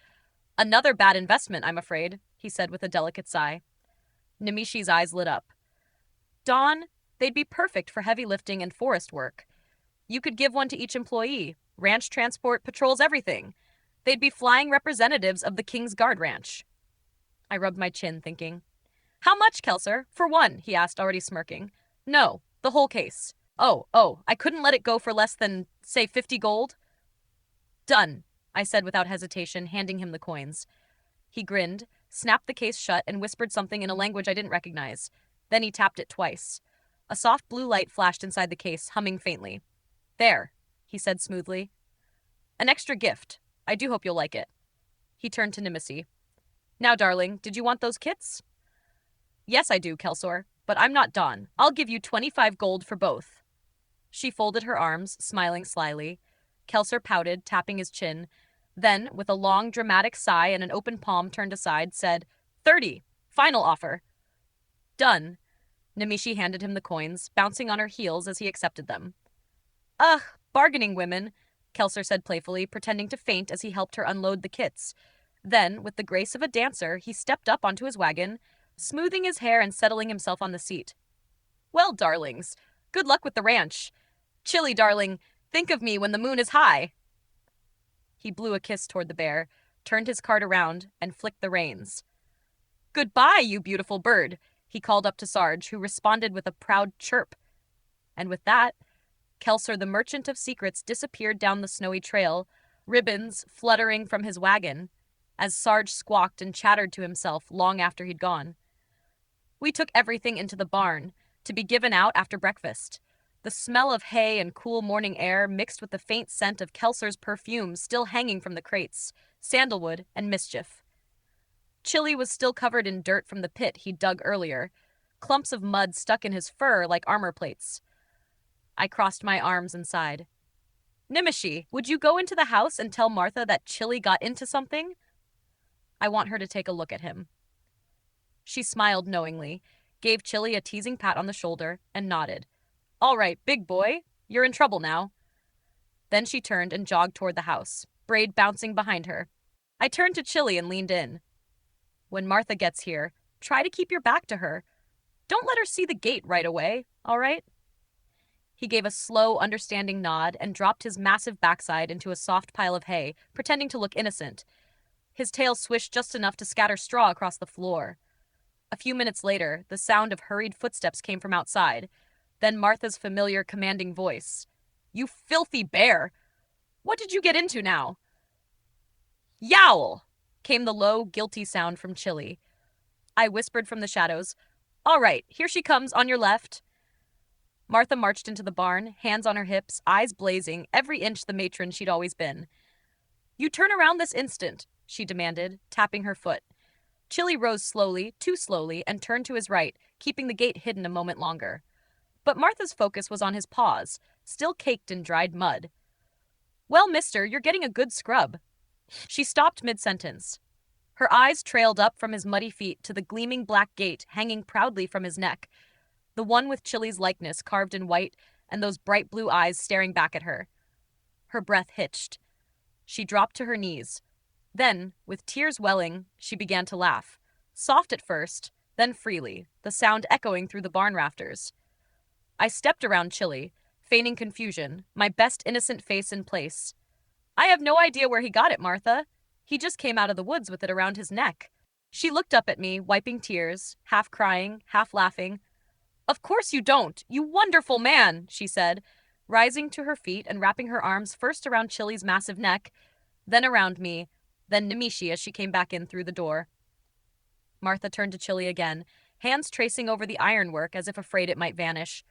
Another bad investment, I'm afraid, he said with a delicate sigh. Nemishi's eyes lit up. Dawn, they'd be perfect for heavy lifting and forest work. You could give one to each employee. Ranch transport patrols everything. They'd be flying representatives of the King's Guard Ranch. I rubbed my chin, thinking. How much, Kelsor? For one, he asked, already smirking. No, the whole case. Oh, I couldn't let it go for less than, say, 50 gold? Done, I said without hesitation, handing him the coins. He grinned, snapped the case shut, and whispered something in a language I didn't recognize. Then he tapped it twice. A soft blue light flashed inside the case, humming faintly. There, he said smoothly. An extra gift. I do hope you'll like it. He turned to Nemesis. Now, darling, did you want those kits? Yes, I do, Kelsor, but I'm not Dawn. I'll give you 25 gold for both. She folded her arms, smiling slyly. Kelsor pouted, tapping his chin. Then, with a long, dramatic sigh and an open palm turned aside, said, 30. Final offer. Done. Nemishi handed him the coins, bouncing on her heels as he accepted them. Ugh, bargaining women, Kelsor said playfully, pretending to faint as he helped her unload the kits. Then, with the grace of a dancer, he stepped up onto his wagon, smoothing his hair and settling himself on the seat. Well, darlings, good luck with the ranch. Chili, darling, think of me when the moon is high. He blew a kiss toward the bear, turned his cart around, and flicked the reins. Goodbye, you beautiful bird, he called up to Sarge, who responded with a proud chirp. And with that, Kelsor, the merchant of secrets, disappeared down the snowy trail, ribbons fluttering from his wagon, as Sarge squawked and chattered to himself long after he'd gone. We took everything into the barn, to be given out after breakfast. The smell of hay and cool morning air mixed with the faint scent of Kelsor's perfume still hanging from the crates, sandalwood and mischief. Chili was still covered in dirt from the pit he'd dug earlier, clumps of mud stuck in his fur like armor plates. I crossed my arms and sighed. Nimishi, would you go into the house and tell Martha that Chili got into something? I want her to take a look at him. She smiled knowingly, gave Chili a teasing pat on the shoulder, and nodded. All right, big boy, you're in trouble now. Then she turned and jogged toward the house, Braid bouncing behind her. I turned to Chili and leaned in. When Martha gets here, try to keep your back to her. Don't let her see the gate right away, all right? He gave a slow, understanding nod and dropped his massive backside into a soft pile of hay, pretending to look innocent. His tail swished just enough to scatter straw across the floor. A few minutes later, the sound of hurried footsteps came from outside. Then Martha's familiar, commanding voice. You filthy bear! What did you get into now? Yowl! Came the low, guilty sound from Chili. I whispered from the shadows. All right, here she comes on your left. Martha marched into the barn, hands on her hips, eyes blazing, every inch the matron she'd always been. You turn around this instant, she demanded, tapping her foot. Chili rose slowly, too slowly, and turned to his right, keeping the gate hidden a moment longer. But Martha's focus was on his paws, still caked in dried mud. Well, mister, you're getting a good scrub. She stopped mid-sentence. Her eyes trailed up from his muddy feet to the gleaming black gate hanging proudly from his neck, the one with Chili's likeness carved in white and those bright blue eyes staring back at her. Her breath hitched. She dropped to her knees. Then, with tears welling, she began to laugh. Soft at first, then freely, the sound echoing through the barn rafters. I stepped around Chili, feigning confusion, my best innocent face in place. I have no idea where he got it, Martha. He just came out of the woods with it around his neck. She looked up at me, wiping tears, half crying, half laughing. Of course you don't, you wonderful man, she said, rising to her feet and wrapping her arms first around Chili's massive neck, then around me, then Namishi as she came back in through the door. Martha turned to Chili again, hands tracing over the ironwork as if afraid it might vanish.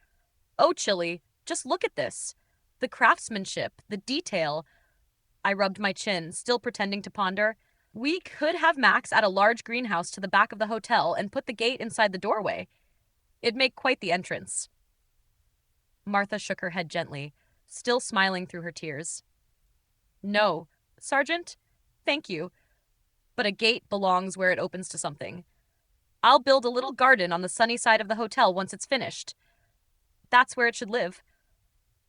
Oh, Chili, just look at this. The craftsmanship, the detail. I rubbed my chin, still pretending to ponder. We could have Max add a large greenhouse to the back of the hotel and put the gate inside the doorway. It'd make quite the entrance. Martha shook her head gently, still smiling through her tears. No, Sergeant, thank you, but a gate belongs where it opens to something. I'll build a little garden on the sunny side of the hotel once it's finished. That's where it should live.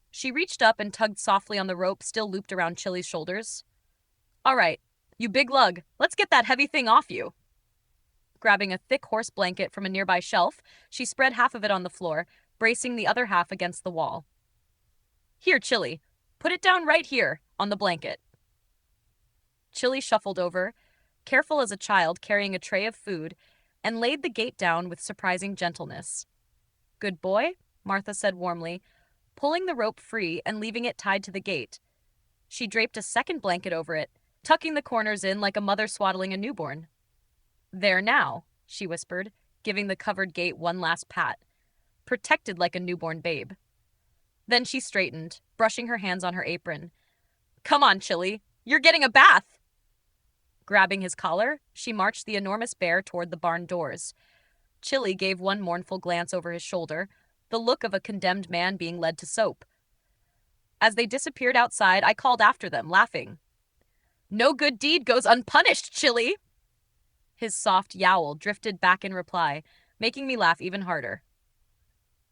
She reached up and tugged softly on the rope still looped around Chili's shoulders. All right, you big lug, let's get that heavy thing off you. Grabbing a thick horse blanket from a nearby shelf, she spread half of it on the floor, bracing the other half against the wall. Here, Chili, put it down right here, on the blanket. Chili shuffled over, careful as a child carrying a tray of food, and laid the gate down with surprising gentleness. Good boy, Martha said warmly, pulling the rope free and leaving it tied to the gate. She draped a second blanket over it, tucking the corners in like a mother swaddling a newborn. There now, she whispered, giving the covered gate one last pat. Protected like a newborn babe. Then she straightened, brushing her hands on her apron. Come on, Chili, you're getting a bath! Grabbing his collar, she marched the enormous bear toward the barn doors. Chili gave one mournful glance over his shoulder, the look of a condemned man being led to soap. As they disappeared outside, I called after them, laughing. No good deed goes unpunished, Chili! His soft yowl drifted back in reply, making me laugh even harder.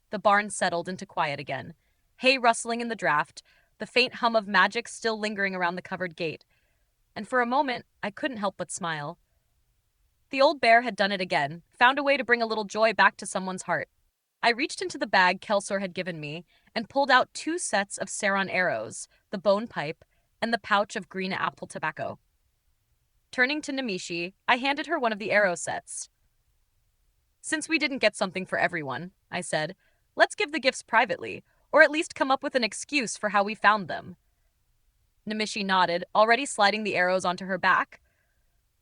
The barn settled into quiet again, hay rustling in the draft, the faint hum of magic still lingering around the covered gate. And for a moment, I couldn't help but smile. The old bear had done it again, found a way to bring a little joy back to someone's heart. I reached into the bag Kelsor had given me and pulled out 2 sets of Saron arrows, the bone pipe, and the pouch of green apple tobacco. Turning to Namishi, I handed her one of the arrow sets. Since we didn't get something for everyone, I said, let's give the gifts privately, or at least come up with an excuse for how we found them. Namishi nodded, already sliding the arrows onto her back.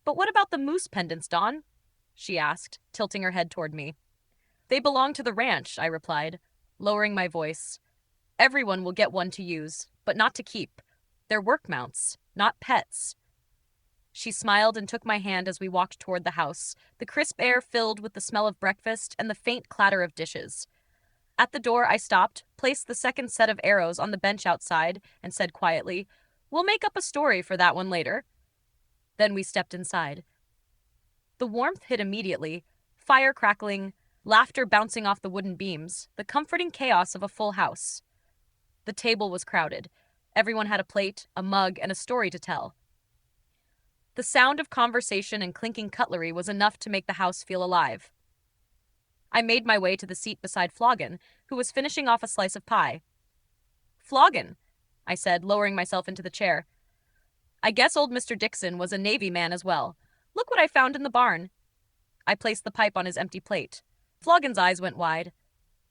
But what about the moose pendants, Dawn? She asked, tilting her head toward me. They belong to the ranch, I replied, lowering my voice. Everyone will get one to use, but not to keep. They're work mounts, not pets. She smiled and took my hand as we walked toward the house, the crisp air filled with the smell of breakfast and the faint clatter of dishes. At the door, I stopped, placed the second set of arrows on the bench outside, and said quietly, We'll make up a story for that one later. Then we stepped inside. The warmth hit immediately, fire crackling, laughter bouncing off the wooden beams, the comforting chaos of a full house. The table was crowded. Everyone had a plate, a mug, and a story to tell. The sound of conversation and clinking cutlery was enough to make the house feel alive. I made my way to the seat beside Floggin, who was finishing off a slice of pie. Floggin, I said, lowering myself into the chair. I guess old Mr. Dixon was a Navy man as well. Look what I found in the barn. I placed the pipe on his empty plate. Floggin's eyes went wide.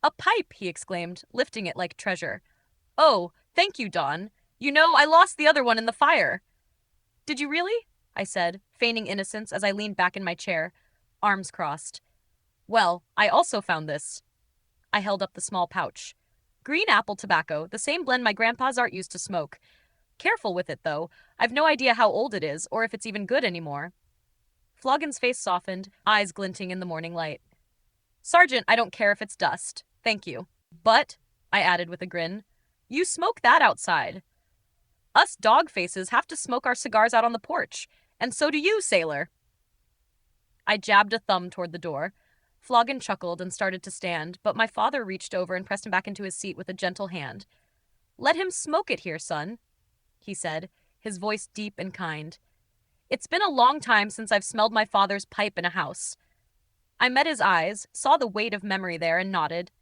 A pipe, he exclaimed, lifting it like treasure. Oh, thank you, Dawn. You know, I lost the other one in the fire. Did you really? I said, feigning innocence as I leaned back in my chair, arms crossed. Well, I also found this. I held up the small pouch. Green apple tobacco, the same blend my grandpa's art used to smoke. Careful with it, though. I've no idea how old it is, or if it's even good anymore. Floggin's face softened, eyes glinting in the morning light. Sergeant, I don't care if it's dust. Thank you. But, I added with a grin, you smoke that outside. Us dog faces have to smoke our cigars out on the porch, and so do you, sailor. I jabbed a thumb toward the door. Floggin chuckled and started to stand, but my father reached over and pressed him back into his seat with a gentle hand. Let him smoke it here, son, he said, his voice deep and kind. It's been a long time since I've smelled my father's pipe in a house. I met his eyes, saw the weight of memory there, and nodded.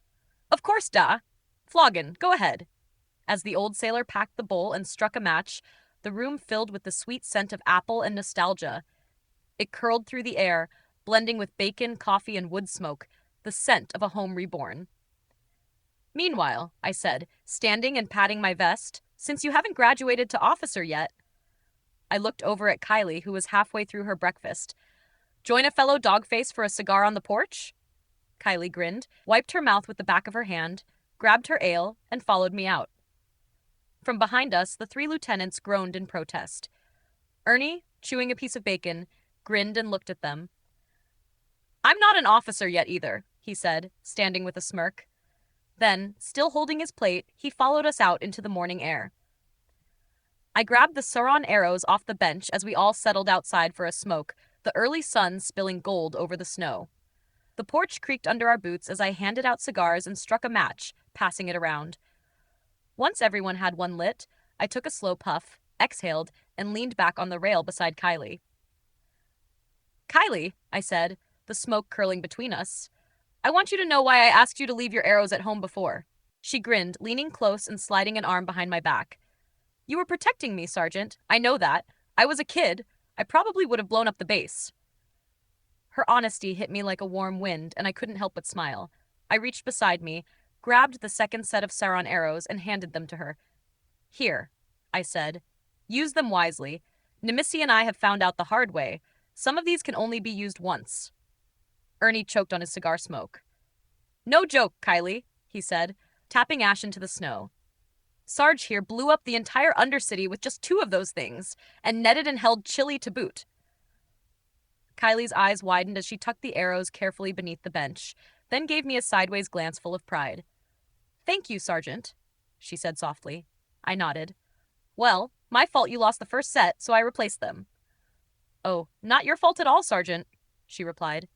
Of course, da. Floggin, go ahead. As the old sailor packed the bowl and struck a match, the room filled with the sweet scent of apple and nostalgia. It curled through the air, blending with bacon, coffee, and wood smoke, the scent of a home reborn. Meanwhile, I said, standing and patting my vest, since you haven't graduated to officer yet. I looked over at Kylie, who was halfway through her breakfast. Join a fellow dogface for a cigar on the porch? Kylie grinned, wiped her mouth with the back of her hand, grabbed her ale, and followed me out. From behind us, the 3 lieutenants groaned in protest. Ernie, chewing a piece of bacon, grinned and looked at them. I'm not an officer yet either, he said, standing with a smirk. Then, still holding his plate, he followed us out into the morning air. I grabbed the Sauron arrows off the bench as we all settled outside for a smoke, the early sun spilling gold over the snow. The porch creaked under our boots as I handed out cigars and struck a match, passing it around. Once everyone had one lit, I took a slow puff, exhaled, and leaned back on the rail beside Kylie. Kylie, I said, the smoke curling between us, I want you to know why I asked you to leave your arrows at home before. She grinned, leaning close and sliding an arm behind my back. You were protecting me, Sergeant. I know that. I was a kid. I probably would have blown up the base. Her honesty hit me like a warm wind, and I couldn't help but smile. I reached beside me, grabbed the second set of Sauron arrows, and handed them to her. Here, I said. Use them wisely. Nemesis and I have found out the hard way. Some of these can only be used once. Ernie choked on his cigar smoke. No joke, Kylie, he said, tapping ash into the snow. Sarge here blew up the entire Undercity with just 2 of those things, and netted and held chili to boot. Kylie's eyes widened as she tucked the arrows carefully beneath the bench, then gave me a sideways glance full of pride. Thank you, Sergeant, she said softly. I nodded. Well, my fault you lost the first set, so I replaced them. Oh, not your fault at all, Sergeant, she replied.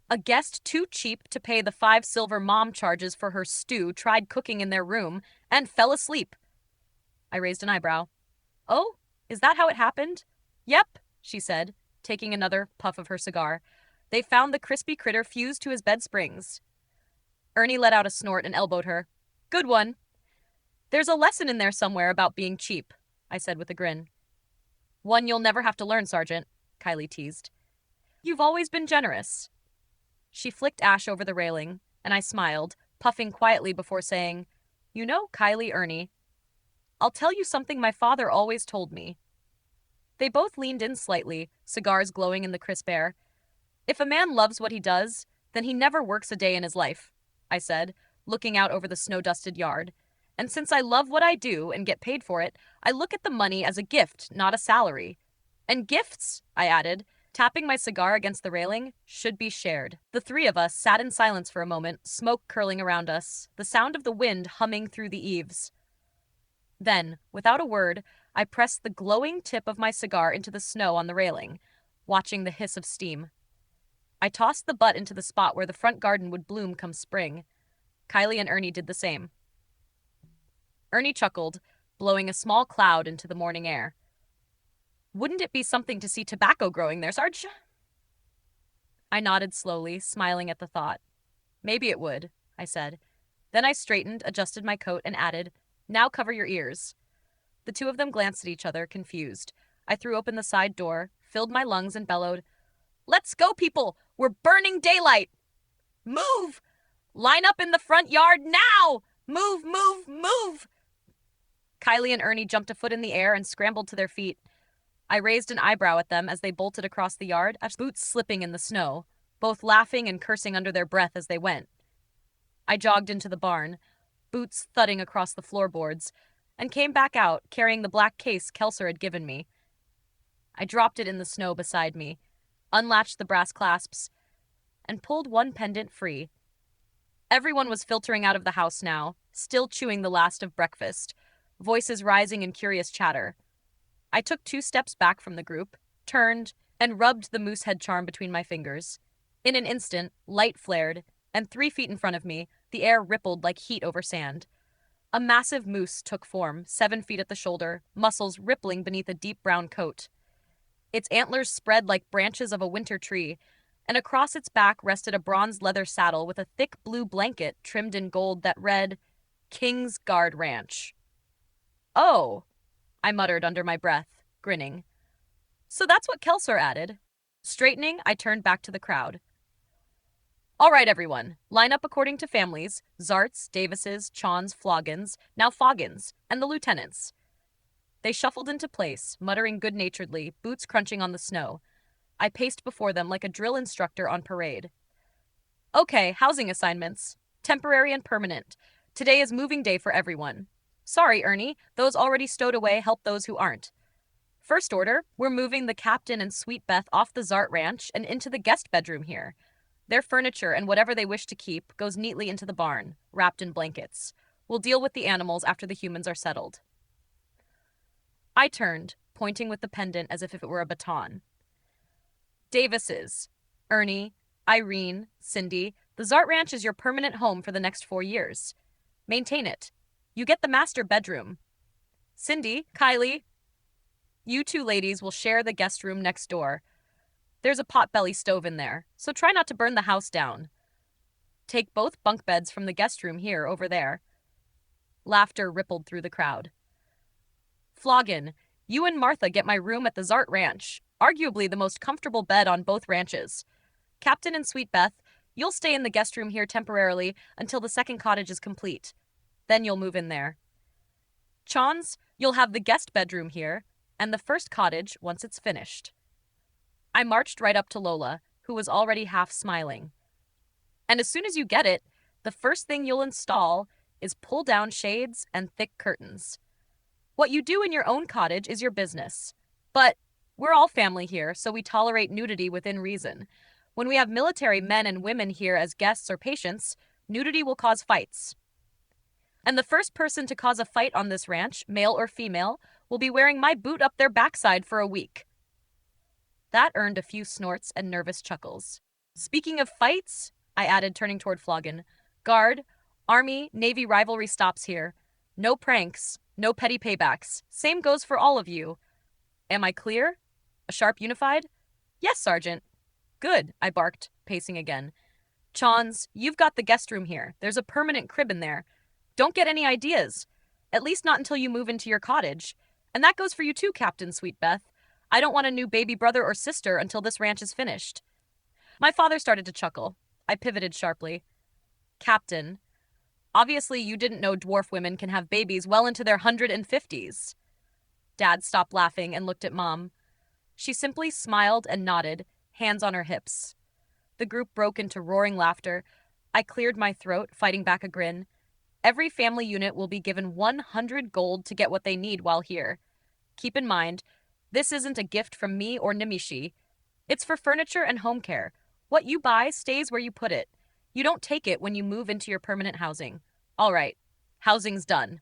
A guest too cheap to pay the 5 silver mom charges for her stew tried cooking in their room and fell asleep. I raised an eyebrow. Oh, is that how it happened? Yep, she said, taking another puff of her cigar. They found the crispy critter fused to his bed springs. Ernie let out a snort and elbowed her. Good one. There's a lesson in there somewhere about being cheap, I said with a grin. One you'll never have to learn, Sergeant, Kylie teased. You've always been generous. She flicked ash over the railing, and I smiled, puffing quietly before saying, You know, Kylie, Ernie, I'll tell you something my father always told me. They both leaned in slightly, cigars glowing in the crisp air. If a man loves what he does, then he never works a day in his life, I said, looking out over the snow-dusted yard. And since I love what I do and get paid for it, I look at the money as a gift, not a salary. And gifts, I added, tapping my cigar against the railing, should be shared. The 3 of us sat in silence for a moment, smoke curling around us, the sound of the wind humming through the eaves. Then, without a word, I pressed the glowing tip of my cigar into the snow on the railing, watching the hiss of steam. I tossed the butt into the spot where the front garden would bloom come spring. Kylie and Ernie did the same. Ernie chuckled, blowing a small cloud into the morning air. Wouldn't it be something to see tobacco growing there, Sarge? I nodded slowly, smiling at the thought. Maybe it would, I said. Then I straightened, adjusted my coat, and added, Now cover your ears. The 2 of them glanced at each other, confused. I threw open the side door, filled my lungs, and bellowed, Let's go, people! We're burning daylight! Move! Line up in the front yard now! Move, move, move! Kylie and Ernie jumped a foot in the air and scrambled to their feet. I raised an eyebrow at them as they bolted across the yard, boots slipping in the snow, both laughing and cursing under their breath as they went. I jogged into the barn. boots thudding across the floorboards, and came back out carrying the black case Kelser had given me. I dropped it in the snow beside me, unlatched the brass clasps, and pulled one pendant free. Everyone was filtering out of the house now, still chewing the last of breakfast, voices rising in curious chatter. I took 2 steps back from the group, turned, and rubbed the moose head charm between my fingers. In an instant, light flared, and 3 feet in front of me, the air rippled like heat over sand. A massive moose took form, 7 feet at the shoulder, muscles rippling beneath a deep brown coat. Its antlers spread like branches of a winter tree, and across its back rested a bronze leather saddle with a thick blue blanket trimmed in gold that read, King's Guard Ranch. Oh, I muttered under my breath, grinning. So that's what Kelser added. Straightening, I turned back to the crowd. All right, everyone, line up according to families, Zarts, Davises, Chawns, Floggins, now Foggins, and the lieutenants. They shuffled into place, muttering good-naturedly, boots crunching on the snow. I paced before them like a drill instructor on parade. Okay, housing assignments. Temporary and permanent. Today is moving day for everyone. Sorry, Ernie, those already stowed away help those who aren't. First order, we're moving the captain and Sweet Beth off the Zart Ranch and into the guest bedroom here. Their furniture and whatever they wish to keep goes neatly into the barn, wrapped in blankets. We'll deal with the animals after the humans are settled. I turned, pointing with the pendant as if it were a baton. Davises, Ernie, Irene, Cindy, the Zart Ranch is your permanent home for the next 4 years. Maintain it. You get the master bedroom. Cindy, Kylie, you 2 ladies will share the guest room next door. There's a potbelly stove in there, so try not to burn the house down. Take both bunk beds from the guest room here over there. Laughter rippled through the crowd. Floggin, you and Martha get my room at the Zart Ranch, arguably the most comfortable bed on both ranches. Captain and Sweet Beth, you'll stay in the guest room here temporarily until the second cottage is complete. Then you'll move in there. Chawns, you'll have the guest bedroom here, and the first cottage once it's finished. I marched right up to Lola, who was already half smiling. And as soon as you get it, the first thing you'll install is pull-down shades and thick curtains. What you do in your own cottage is your business. But we're all family here, so we tolerate nudity within reason. When we have military men and women here as guests or patients, nudity will cause fights. And the first person to cause a fight on this ranch, male or female, will be wearing my boot up their backside for a week. That earned a few snorts and nervous chuckles. Speaking of fights, I added, turning toward Floggin, guard, Army-Navy rivalry stops here. No pranks, no petty paybacks. Same goes for all of you. Am I clear? A sharp unified? Yes, Sergeant. Good, I barked, pacing again. Chawns, you've got the guest room here. There's a permanent crib in there. Don't get any ideas. At least not until you move into your cottage. And that goes for you too, Captain Sweet Beth. I don't want a new baby brother or sister until this ranch is finished. My father started to chuckle. I pivoted sharply. Captain, obviously you didn't know dwarf women can have babies well into their 150s. Dad stopped laughing and looked at Mom. She simply smiled and nodded, hands on her hips. The group broke into roaring laughter. I cleared my throat, fighting back a grin. Every family unit will be given 100 gold to get what they need while here. Keep in mind, this isn't a gift from me or Nimishi. It's for furniture and home care. What you buy stays where you put it. You don't take it when you move into your permanent housing. All right, housing's done.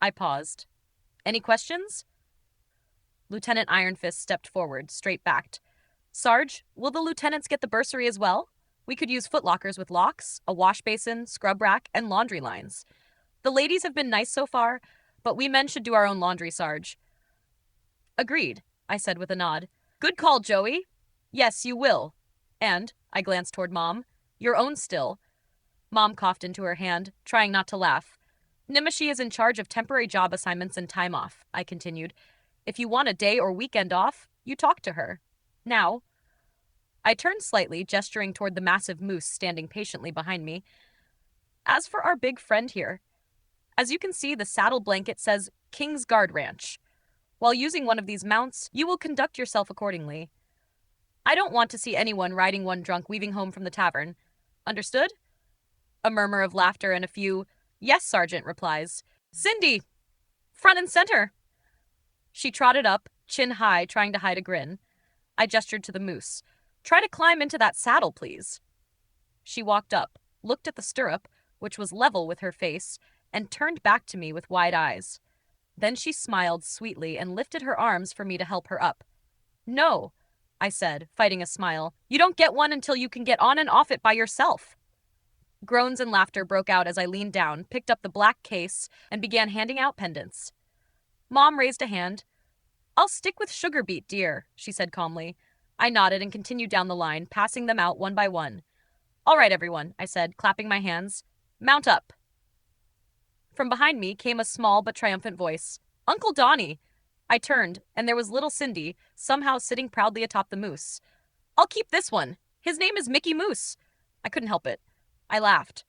I paused. Any questions? Lieutenant Ironfist stepped forward, straight-backed. Sarge, will the lieutenants get the bursary as well? We could use footlockers with locks, a wash basin, scrub rack, and laundry lines. The ladies have been nice so far, but we men should do our own laundry, Sarge. Agreed, I said with a nod. Good call, Joey. Yes, you will. And, I glanced toward Mom, your own still. Mom coughed into her hand, trying not to laugh. Nimishi is in charge of temporary job assignments and time off, I continued. If you want a day or weekend off, you talk to her. Now. I turned slightly, gesturing toward the massive moose standing patiently behind me. As for our big friend here, as you can see, the saddle blanket says King's Guard Ranch. While using one of these mounts, you will conduct yourself accordingly. I don't want to see anyone riding one drunk weaving home from the tavern. Understood? A murmur of laughter and a few, Yes, Sergeant replies. Cindy! Front and center! She trotted up, chin high, trying to hide a grin. I gestured to the moose. Try to climb into that saddle, please. She walked up, looked at the stirrup, which was level with her face, and turned back to me with wide eyes. Then she smiled sweetly and lifted her arms for me to help her up. No, I said, fighting a smile. You don't get one until you can get on and off it by yourself. Groans and laughter broke out as I leaned down, picked up the black case, and began handing out pendants. Mom raised a hand. I'll stick with sugar beet, dear, she said calmly. I nodded and continued down the line, passing them out one by one. All right, everyone, I said, clapping my hands. Mount up. From behind me came a small but triumphant voice. Uncle Donnie! I turned, and there was little Cindy, somehow sitting proudly atop the moose. I'll keep this one. His name is Mickey Moose. I couldn't help it. I laughed.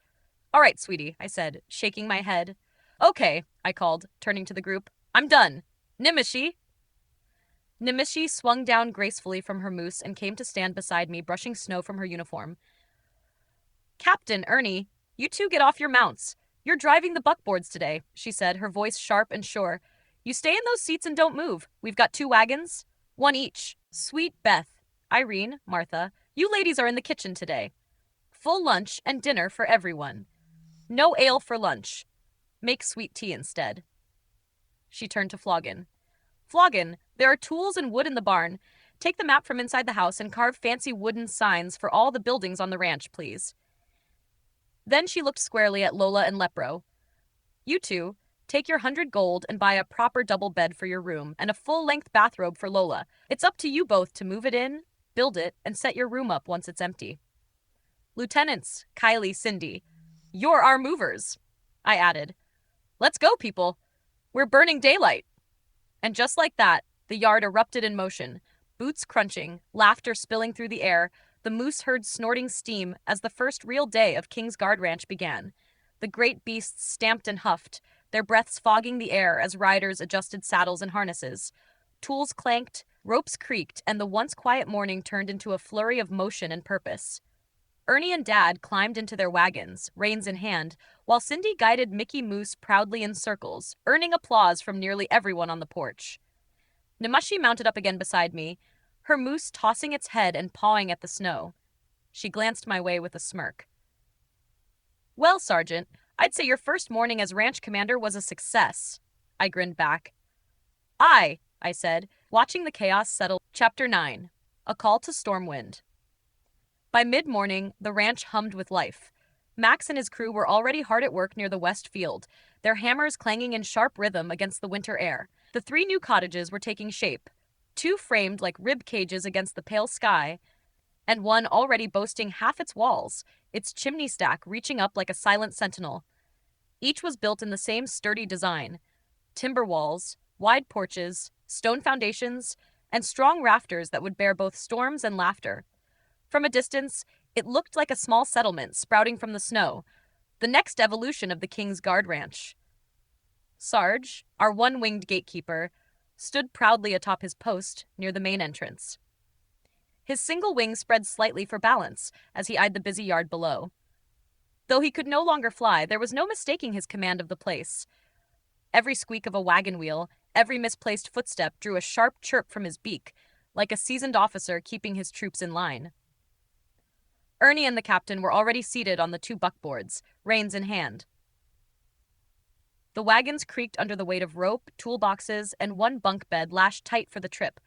All right, sweetie, I said, shaking my head. Okay, I called, turning to the group. I'm done. Nimishi. Nimishi swung down gracefully from her moose and came to stand beside me, brushing snow from her uniform. Captain, Ernie, you two get off your mounts. You're driving the buckboards today, she said, her voice sharp and sure. You stay in those seats and don't move. We've got 2 wagons, 1 each. Sweet Beth, Irene, Martha, you ladies are in the kitchen today. Full lunch and dinner for everyone. No ale for lunch. Make sweet tea instead. She turned to Floggin. Floggin, there are tools and wood in the barn. Take the map from inside the house and carve fancy wooden signs for all the buildings on the ranch, please. Then she looked squarely at Lola and Lepro. You two, take your 100 gold and buy a proper double bed for your room and a full-length bathrobe for Lola. It's up to you both to move it in, build it, and set your room up once it's empty. Lieutenants, Kylie, Cindy, you're our movers, I added. Let's go, people. We're burning daylight. And just like that, the yard erupted in motion, boots crunching, laughter spilling through the air. The moose herd snorting steam as the first real day of King's Guard Ranch began. The great beasts stamped and huffed, their breaths fogging the air as riders adjusted saddles and harnesses. Tools clanked, ropes creaked, and the once quiet morning turned into a flurry of motion and purpose. Ernie and Dad climbed into their wagons, reins in hand, while Cindy guided Mickey Moose proudly in circles, earning applause from nearly everyone on the porch. Namashi mounted up again beside me, her moose tossing its head and pawing at the snow. She glanced my way with a smirk. Well, Sergeant, I'd say your first morning as ranch commander was a success. I grinned back. I said, watching the chaos settle. Chapter 9. A Call to Stormwind. By mid-morning, the ranch hummed with life. Max and his crew were already hard at work near the west field, their hammers clanging in sharp rhythm against the winter air. The 3 new cottages were taking shape, 2 framed like rib cages against the pale sky, and one already boasting half its walls, its chimney stack reaching up like a silent sentinel. Each was built in the same sturdy design: timber walls, wide porches, stone foundations, and strong rafters that would bear both storms and laughter. From a distance, it looked like a small settlement sprouting from the snow, the next evolution of the King's Guard Ranch. Sarge, our one-winged gatekeeper, stood proudly atop his post near the main entrance. His single wing spread slightly for balance as he eyed the busy yard below. Though he could no longer fly, there was no mistaking his command of the place. Every squeak of a wagon wheel, every misplaced footstep drew a sharp chirp from his beak, like a seasoned officer keeping his troops in line. Ernie and the captain were already seated on the 2 buckboards, reins in hand. The wagons creaked under the weight of rope, toolboxes, and 1 bunk bed lashed tight for the trip.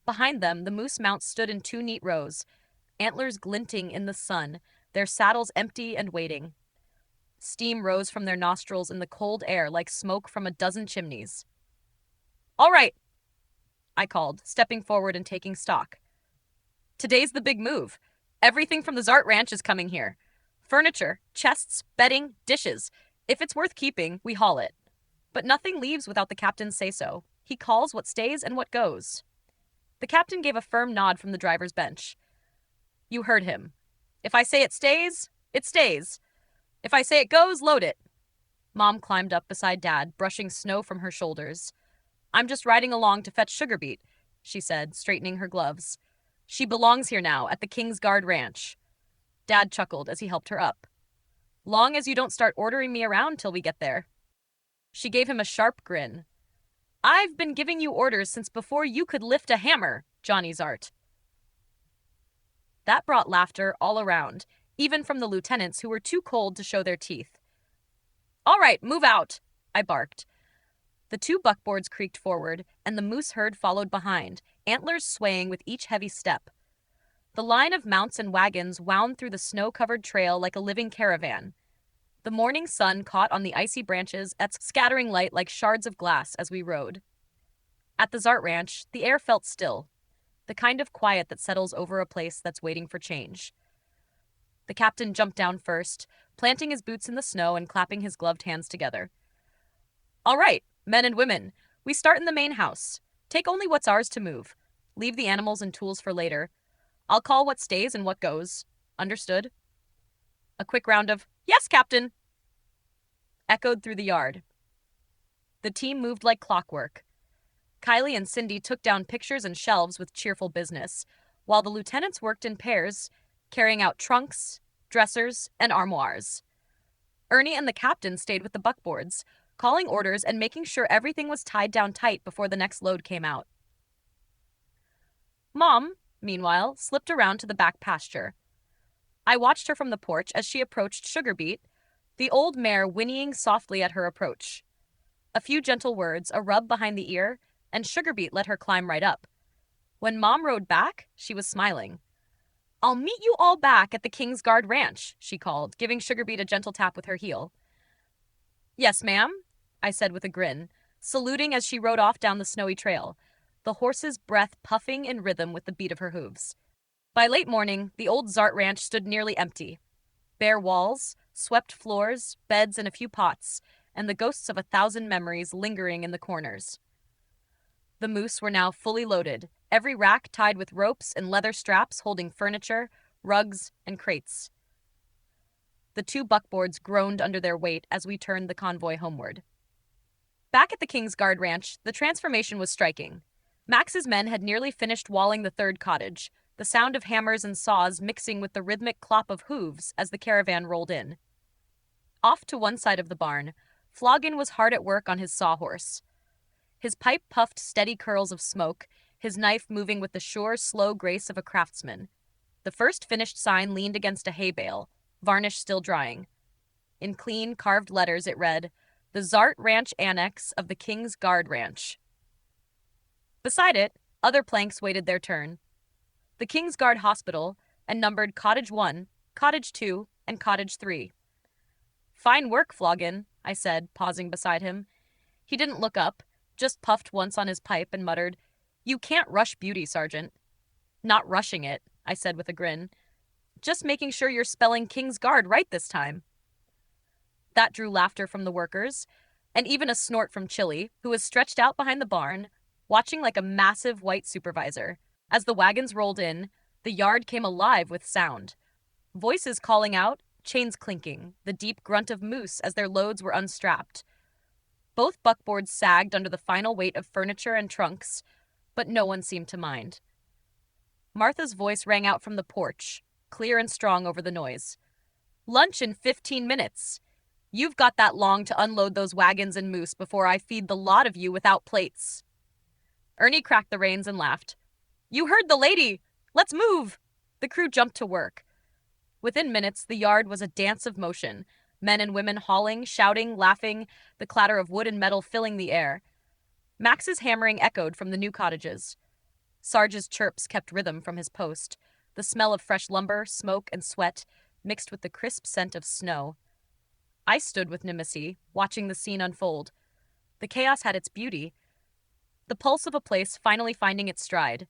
Behind them, the moose mounts stood in 2 neat rows, antlers glinting in the sun, their saddles empty and waiting. Steam rose from their nostrils in the cold air like smoke from a dozen chimneys. All right, I called, stepping forward and taking stock. Today's the big move. Everything from the Zart Ranch is coming here. Furniture, chests, bedding, dishes. If it's worth keeping, we haul it. But nothing leaves without the captain's say-so. He calls what stays and what goes. The captain gave a firm nod from the driver's bench. You heard him. If I say it stays, it stays. If I say it goes, load it. Mom climbed up beside Dad, brushing snow from her shoulders. I'm just riding along to fetch Sugar Beet, she said, straightening her gloves. She belongs here now, at the King's Guard Ranch. Dad chuckled as he helped her up. Long as you don't start ordering me around till we get there. She gave him a sharp grin. I've been giving you orders since before you could lift a hammer, Johnny's art. That brought laughter all around, even from the lieutenants who were too cold to show their teeth. All right, move out, I barked. The two buckboards creaked forward, and the moose herd followed behind, antlers swaying with each heavy step. The line of mounts and wagons wound through the snow-covered trail like a living caravan. The morning sun caught on the icy branches, scattering light like shards of glass as we rode. At the Zart Ranch, the air felt still, the kind of quiet that settles over a place that's waiting for change. The captain jumped down first, planting his boots in the snow and clapping his gloved hands together. All right, men and women, we start in the main house. Take only what's ours to move. Leave the animals and tools for later. I'll call what stays and what goes. Understood? A quick round of, yes, Captain, echoed through the yard. The team moved like clockwork. Kylie and Cindy took down pictures and shelves with cheerful business, while the lieutenants worked in pairs, carrying out trunks, dressers, and armoires. Ernie and the captain stayed with the buckboards, calling orders and making sure everything was tied down tight before the next load came out. Mom, meanwhile, slipped around to the back pasture. I watched her from the porch as she approached Sugarbeet, the old mare whinnying softly at her approach. A few gentle words, a rub behind the ear, and Sugarbeet let her climb right up. When Mom rode back, she was smiling. I'll meet you all back at the Kingsguard Ranch, she called, giving Sugarbeet a gentle tap with her heel. Yes, ma'am, I said with a grin, saluting as she rode off down the snowy trail, the horse's breath puffing in rhythm with the beat of her hooves. By late morning, the old Zart Ranch stood nearly empty. Bare walls, swept floors, beds, and a few pots, and the ghosts of 1,000 memories lingering in the corners. The moose were now fully loaded, every rack tied with ropes and leather straps holding furniture, rugs, and crates. The two buckboards groaned under their weight as we turned the convoy homeward. Back at the Kingsguard Ranch, the transformation was striking. Max's men had nearly finished walling the third cottage, the sound of hammers and saws mixing with the rhythmic clop of hooves as the caravan rolled in. Off to one side of the barn, Floggin was hard at work on his sawhorse. His pipe puffed steady curls of smoke, his knife moving with the sure, slow grace of a craftsman. The first finished sign leaned against a hay bale, varnish still drying. In clean, carved letters it read, "The Zart Ranch Annex of the Kingsguard Ranch." Beside it, other planks waited their turn. The Kingsguard Hospital, and numbered Cottage 1, Cottage 2, and Cottage 3. Fine work, Floggin, I said, pausing beside him. He didn't look up, just puffed once on his pipe and muttered, You can't rush beauty, Sergeant. Not rushing it, I said with a grin. Just making sure you're spelling Kingsguard right this time. That drew laughter from the workers, and even a snort from Chili, who was stretched out behind the barn, watching like a massive white supervisor. As the wagons rolled in, the yard came alive with sound. Voices calling out, chains clinking, the deep grunt of moose as their loads were unstrapped. Both buckboards sagged under the final weight of furniture and trunks, but no one seemed to mind. Martha's voice rang out from the porch, clear and strong over the noise. Lunch in 15 minutes. You've got that long to unload those wagons and moose before I feed the lot of you without plates. Ernie cracked the reins and laughed. You heard the lady! Let's move! The crew jumped to work. Within minutes, the yard was a dance of motion, men and women hauling, shouting, laughing, the clatter of wood and metal filling the air. Max's hammering echoed from the new cottages. Sarge's chirps kept rhythm from his post, the smell of fresh lumber, smoke, and sweat mixed with the crisp scent of snow. I stood with Nemesis, watching the scene unfold. The chaos had its beauty, the pulse of a place finally finding its stride.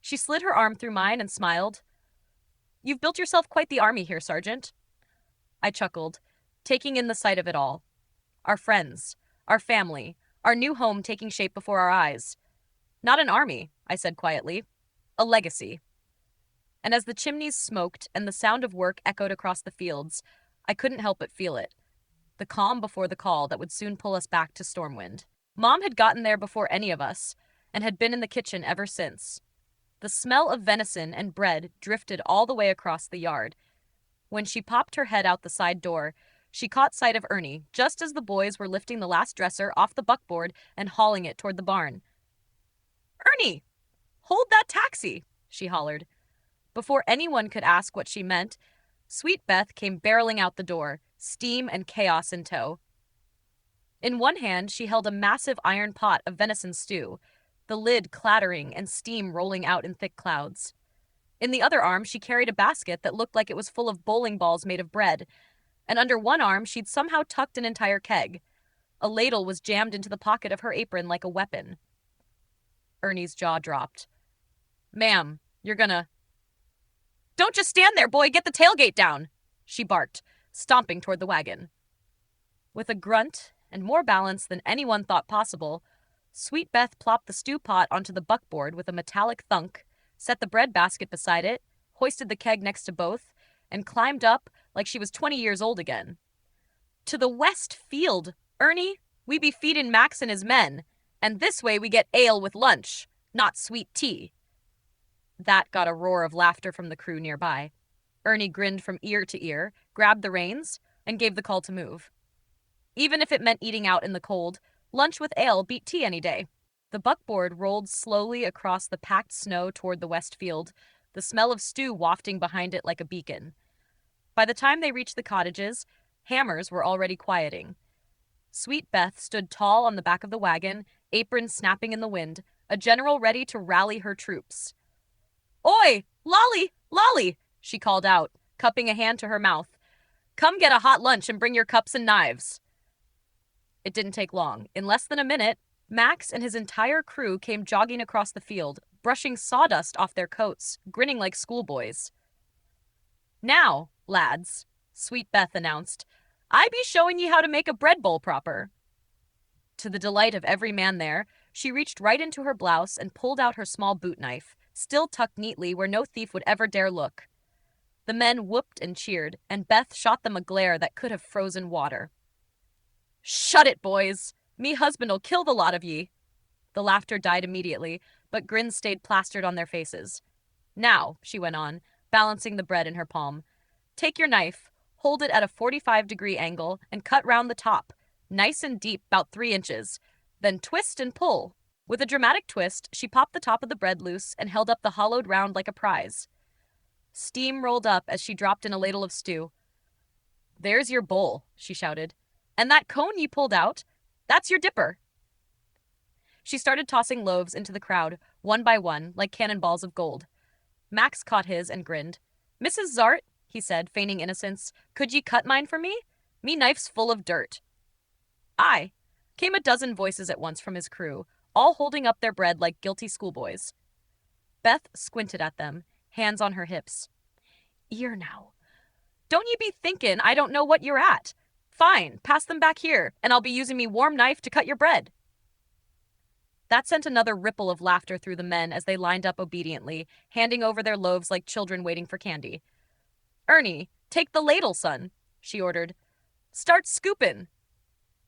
She slid her arm through mine and smiled. You've built yourself quite the army here, Sergeant. I chuckled, taking in the sight of it all. Our friends, our family, our new home taking shape before our eyes. Not an army, I said quietly. A legacy. And as the chimneys smoked and the sound of work echoed across the fields, I couldn't help but feel it. The calm before the call that would soon pull us back to Stormwind. Mom had gotten there before any of us, and had been in the kitchen ever since. The smell of venison and bread drifted all the way across the yard. When she popped her head out the side door, she caught sight of Ernie just as the boys were lifting the last dresser off the buckboard and hauling it toward the barn. "Ernie, hold that taxi!" she hollered. Before anyone could ask what she meant, Sweet Beth came barreling out the door, steam and chaos in tow. In one hand, she held a massive iron pot of venison stew, the lid clattering and steam rolling out in thick clouds. In the other arm, she carried a basket that looked like it was full of bowling balls made of bread, and under one arm, she'd somehow tucked an entire keg. A ladle was jammed into the pocket of her apron like a weapon. Ernie's jaw dropped. "Ma'am, you're gonna—" "Don't just stand there, boy! Get the tailgate down!" she barked, stomping toward the wagon. With a grunt and more balance than anyone thought possible, Sweet Beth plopped the stew pot onto the buckboard with a metallic thunk, set the bread basket beside it, hoisted the keg next to both, and climbed up like she was 20 years old again. "To the west field, Ernie! We be feedin' Max and his men, and this way we get ale with lunch, not sweet tea." That got a roar of laughter from the crew nearby. Ernie grinned from ear to ear, grabbed the reins, and gave the call to move. Even if it meant eating out in the cold, lunch with ale beat tea any day. The buckboard rolled slowly across the packed snow toward the west field, the smell of stew wafting behind it like a beacon. By the time they reached the cottages, hammers were already quieting. Sweet Beth stood tall on the back of the wagon, apron snapping in the wind, a general ready to rally her troops. "Oi! Lolly! Lolly!" she called out, cupping a hand to her mouth. "Come get a hot lunch and bring your cups and knives." It didn't take long. In less than a minute, Max and his entire crew came jogging across the field, brushing sawdust off their coats, grinning like schoolboys. "Now, lads," Sweet Beth announced, "I be showing ye how to make a bread bowl proper." To the delight of every man there, she reached right into her blouse and pulled out her small boot knife, still tucked neatly where no thief would ever dare look. The men whooped and cheered, and Beth shot them a glare that could have frozen water. "Shut it, boys! Me husband'll kill the lot of ye!" The laughter died immediately, but grins stayed plastered on their faces. "Now," she went on, balancing the bread in her palm, "take your knife, hold it at a 45-degree angle, and cut round the top, nice and deep, 'bout 3 inches. Then twist and pull." With a dramatic twist, she popped the top of the bread loose and held up the hollowed round like a prize. Steam rolled up as she dropped in a ladle of stew. "There's your bowl," she shouted. "And that cone you pulled out, that's your dipper." She started tossing loaves into the crowd, one by one, like cannonballs of gold. Max caught his and grinned. "Mrs. Zart," he said, feigning innocence, "could ye cut mine for me? Me knife's full of dirt." "Aye," came a dozen voices at once from his crew, all holding up their bread like guilty schoolboys. Beth squinted at them, hands on her hips. "Here now. Don't ye be thinkin' I don't know what you're at. Fine, pass them back here, and I'll be using me warm knife to cut your bread." That sent another ripple of laughter through the men as they lined up obediently, handing over their loaves like children waiting for candy. "Ernie, take the ladle, son," she ordered. "Start scoopin'.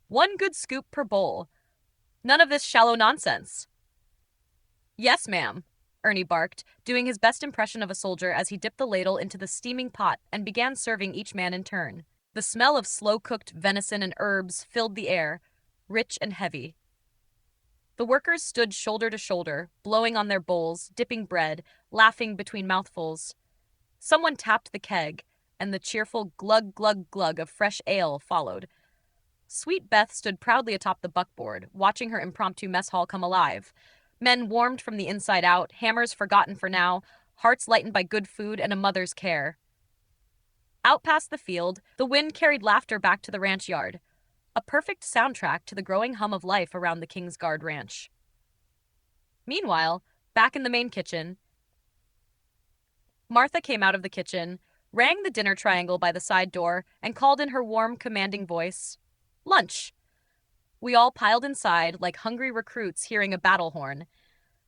1 good scoop per bowl. None of this shallow nonsense." "Yes, ma'am," Ernie barked, doing his best impression of a soldier as he dipped the ladle into the steaming pot and began serving each man in turn. The smell of slow-cooked venison and herbs filled the air, rich and heavy. The workers stood shoulder to shoulder, blowing on their bowls, dipping bread, laughing between mouthfuls. Someone tapped the keg, and the cheerful glug, glug, glug of fresh ale followed. Sweet Beth stood proudly atop the buckboard, watching her impromptu mess hall come alive. Men warmed from the inside out, hammers forgotten for now, hearts lightened by good food and a mother's care. Out past the field, the wind carried laughter back to the ranch yard, a perfect soundtrack to the growing hum of life around the Kingsguard Ranch. Meanwhile, back in the main kitchen, Martha came out of the kitchen, rang the dinner triangle by the side door, and called in her warm, commanding voice, "Lunch!" We all piled inside like hungry recruits hearing a battle horn.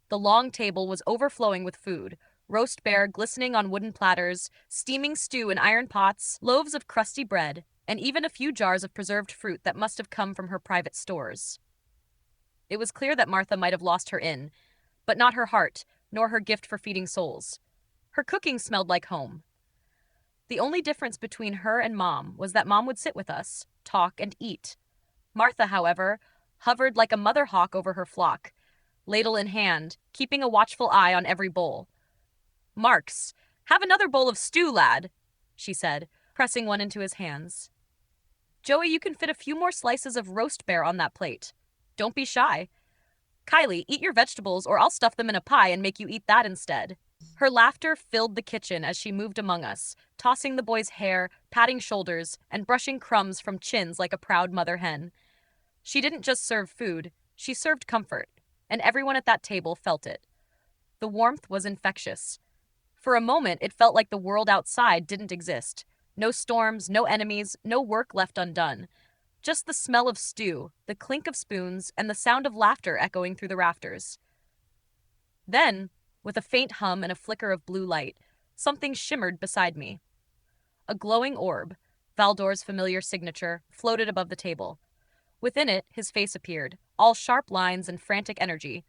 The long table was overflowing with food, roast bear glistening on wooden platters, steaming stew in iron pots, loaves of crusty bread, and even a few jars of preserved fruit that must have come from her private stores. It was clear that Martha might have lost her inn, but not her heart, nor her gift for feeding souls. Her cooking smelled like home. The only difference between her and Mom was that Mom would sit with us, talk, and eat. Martha, however, hovered like a mother hawk over her flock, ladle in hand, keeping a watchful eye on every bowl. "Marks, have another bowl of stew, lad," she said, pressing one into his hands. "Joey, you can fit a few more slices of roast bear on that plate. Don't be shy. Kylie, eat your vegetables or I'll stuff them in a pie and make you eat that instead." Her laughter filled the kitchen as she moved among us, tossing the boys' hair, patting shoulders, and brushing crumbs from chins like a proud mother hen. She didn't just serve food, she served comfort, and everyone at that table felt it. The warmth was infectious. For a moment, it felt like the world outside didn't exist. No storms, no enemies, no work left undone. Just the smell of stew, the clink of spoons, and the sound of laughter echoing through the rafters. Then, with a faint hum and a flicker of blue light, something shimmered beside me. A glowing orb, Valdor's familiar signature, floated above the table. Within it, his face appeared, all sharp lines and frantic energy.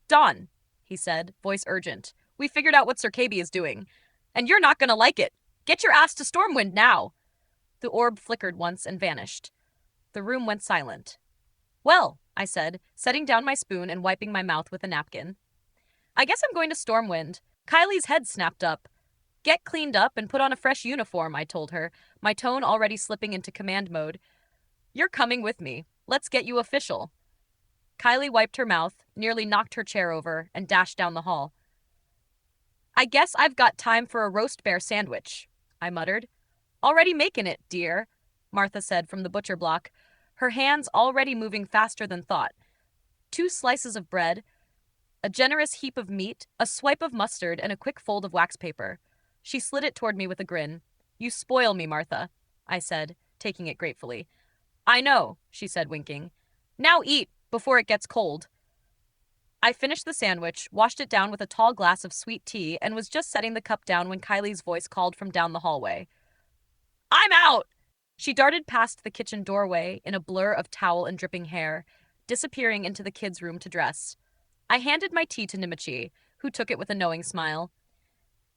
"Dawn," he said, voice urgent. "We figured out what Sir KB is doing. And you're not gonna like it. Get your ass to Stormwind now." The orb flickered once and vanished. The room went silent. "Well," I said, setting down my spoon and wiping my mouth with a napkin. "I guess I'm going to Stormwind." Kylie's head snapped up. "Get cleaned up and put on a fresh uniform," I told her, my tone already slipping into command mode. "You're coming with me. Let's get you official." Kylie wiped her mouth, nearly knocked her chair over, and dashed down the hall. "I guess I've got time for a roast bear sandwich," I muttered. "Already making it, dear," Martha said from the butcher block, her hands already moving faster than thought. 2 slices of bread, a generous heap of meat, a swipe of mustard, and a quick fold of wax paper. She slid it toward me with a grin. "You spoil me, Martha," I said, taking it gratefully. "I know," she said, winking. "Now eat, before it gets cold." I finished the sandwich, washed it down with a tall glass of sweet tea, and was just setting the cup down when Kylie's voice called from down the hallway. "I'm out!" She darted past the kitchen doorway in a blur of towel and dripping hair, disappearing into the kids' room to dress. I handed my tea to Nimichi, who took it with a knowing smile.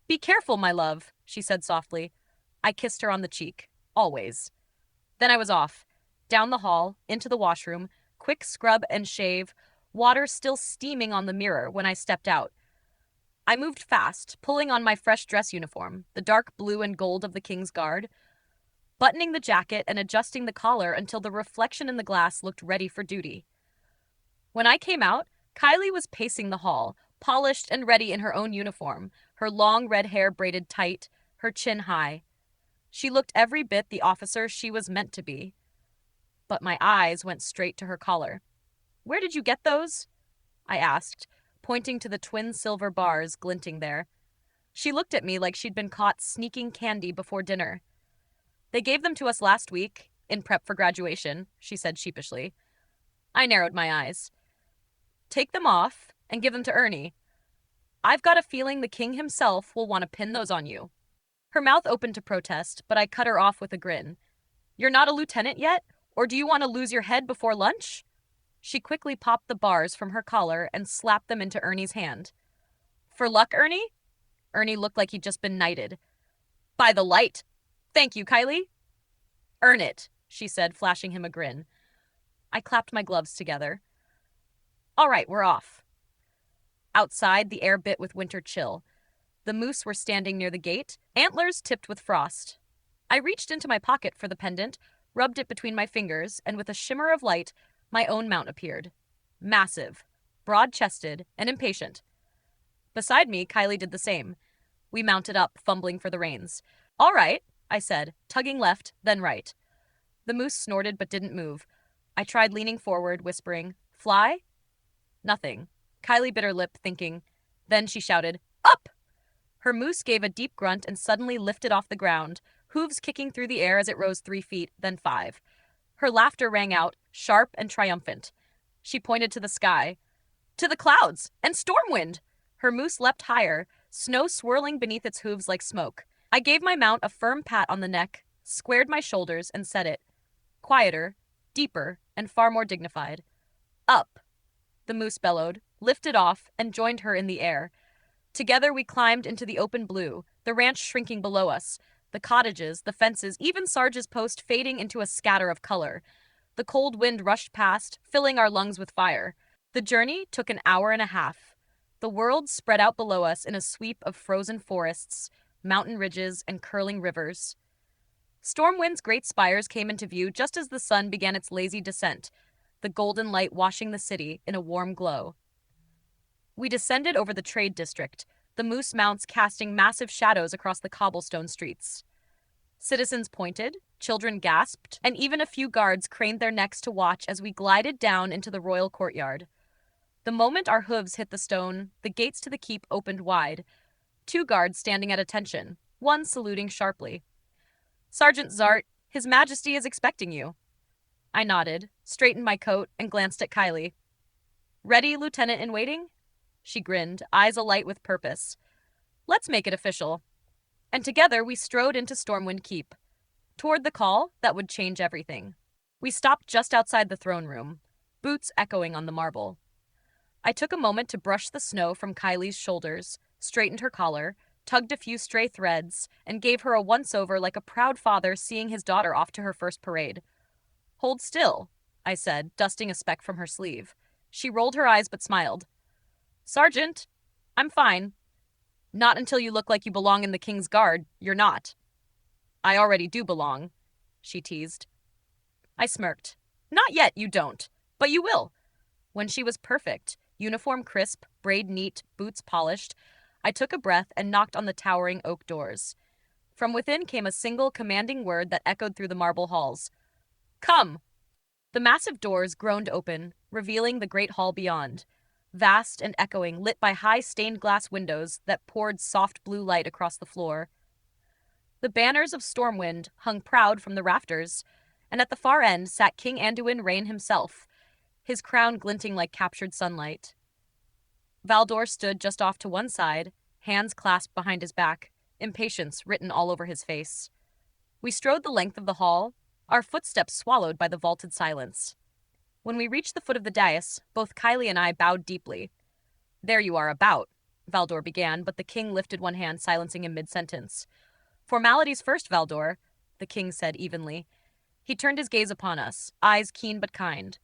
"Be careful, my love," she said softly. I kissed her on the cheek. Always. Then I was off. Down the hall, into the washroom, quick scrub and shave, water still steaming on the mirror when I stepped out. I moved fast, pulling on my fresh dress uniform, the dark blue and gold of the King's Guard, buttoning the jacket and adjusting the collar until the reflection in the glass looked ready for duty. When I came out, Kylie was pacing the hall, polished and ready in her own uniform, her long red hair braided tight, her chin high. She looked every bit the officer she was meant to be. But my eyes went straight to her collar. "Where did you get those?" I asked, pointing to the twin silver bars glinting there. She looked at me like she'd been caught sneaking candy before dinner. "They gave them to us last week, in prep for graduation," she said sheepishly. I narrowed my eyes. "Take them off and give them to Ernie. I've got a feeling the king himself will want to pin those on you." Her mouth opened to protest, but I cut her off with a grin. "You're not a lieutenant yet? Or do you want to lose your head before lunch?" She quickly popped the bars from her collar and slapped them into Ernie's hand. "For luck, Ernie?" Ernie looked like he'd just been knighted. "By the light. Thank you, Kylie." "Earn it," she said, flashing him a grin. I clapped my gloves together. "All right, we're off." Outside, the air bit with winter chill. The moose were standing near the gate, antlers tipped with frost. I reached into my pocket for the pendant, rubbed it between my fingers, and with a shimmer of light, my own mount appeared. Massive, broad-chested, and impatient. Beside me, Kylie did the same. We mounted up, fumbling for the reins. "All right," I said, tugging left, then right. The moose snorted but didn't move. I tried leaning forward, whispering, "Fly?" Nothing. Kylie bit her lip, thinking. Then she shouted, "Up!" Her moose gave a deep grunt and suddenly lifted off the ground, hooves kicking through the air as it rose 3 feet, then 5. Her laughter rang out, sharp and triumphant. She pointed to the sky. "To the clouds! And Stormwind!" Her moose leapt higher, snow swirling beneath its hooves like smoke. I gave my mount a firm pat on the neck, squared my shoulders, and said it. Quieter, deeper, and far more dignified. "Up!" The moose bellowed, lifted off, and joined her in the air. Together we climbed into the open blue, the ranch shrinking below us, The cottages, the fences, even Sarge's post fading into a scatter of color. The cold wind rushed past, filling our lungs with fire. The journey took an hour and a half. The world spread out below us in a sweep of frozen forests, mountain ridges, and curling rivers. Stormwind's great spires came into view just as the sun began its lazy descent, the golden light washing the city in a warm glow. We descended over the trade district, the moose mounts casting massive shadows across the cobblestone streets. Citizens pointed, children gasped, and even a few guards craned their necks to watch as we glided down into the royal courtyard. The moment our hooves hit the stone, the gates to the keep opened wide, two guards standing at attention, one saluting sharply. "Sergeant Zart, His Majesty is expecting you." I nodded, straightened my coat, and glanced at Kylie. "Ready, Lieutenant in waiting?" She grinned, eyes alight with purpose. "Let's make it official." And together we strode into Stormwind Keep, toward the call that would change everything. We stopped just outside the throne room, boots echoing on the marble. I took a moment to brush the snow from Kylie's shoulders, straightened her collar, tugged a few stray threads, and gave her a once-over like a proud father seeing his daughter off to her first parade. "Hold still," I said, dusting a speck from her sleeve. She rolled her eyes but smiled. "Sergeant, I'm fine." "Not until you look like you belong in the King's Guard. You're not." "I already do belong," she teased. I smirked. "Not yet, you don't. But you will." When she was perfect, uniform crisp, braid neat, boots polished, I took a breath and knocked on the towering oak doors. From within came a single commanding word that echoed through the marble halls. "Come!" The massive doors groaned open, revealing the great hall beyond, vast and echoing, lit by high stained glass windows that poured soft blue light across the floor. The banners of Stormwind hung proud from the rafters, and at the far end sat King Anduin Rain himself, his crown glinting like captured sunlight. Valdor stood just off to one side, hands clasped behind his back, impatience written all over his face. We strode the length of the hall, our footsteps swallowed by the vaulted silence. When we reached the foot of the dais, both Kylie and I bowed deeply. "There you are about," Valdor began, but the king lifted one hand, silencing him mid-sentence. "Formalities first, Valdor," the king said evenly. He turned his gaze upon us, eyes keen but kind.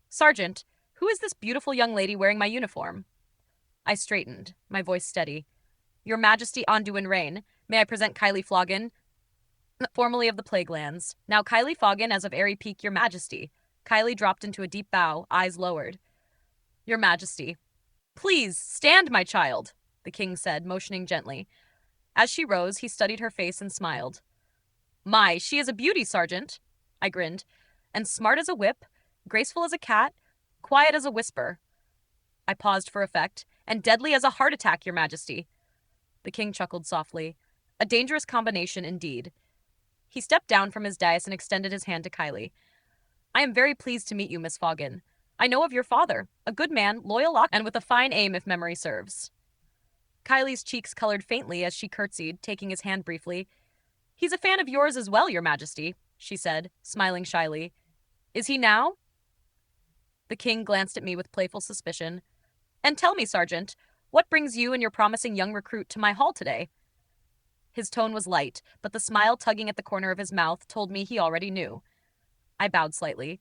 "Sergeant, who is this beautiful young lady wearing my uniform?" I straightened, my voice steady. "Your Majesty Anduin Rain, may I present Kylie Floggin, formerly of the Plaguelands. Now Kylie Foggin as of Airy Peak, Your Majesty." Kylie dropped into a deep bow, eyes lowered. "Your Majesty." "Please, stand, my child," the king said, motioning gently. As she rose, he studied her face and smiled. "My, she is a beauty, Sergeant," I grinned, "and smart as a whip, graceful as a cat, quiet as a whisper." I paused for effect. "And deadly as a heart attack, Your Majesty." The king chuckled softly. A dangerous combination indeed. He stepped down from his dais and extended his hand to Kylie. "I am very pleased to meet you, Miss Foggin. I know of your father, a good man, loyal, and with a fine aim if memory serves." Kylie's cheeks colored faintly as she curtsied, taking his hand briefly. "He's a fan of yours as well, Your Majesty," she said, smiling shyly. "Is he now?" The king glanced at me with playful suspicion. "And tell me, Sergeant, what brings you and your promising young recruit to my hall today?" His tone was light, but the smile tugging at the corner of his mouth told me he already knew. I bowed slightly.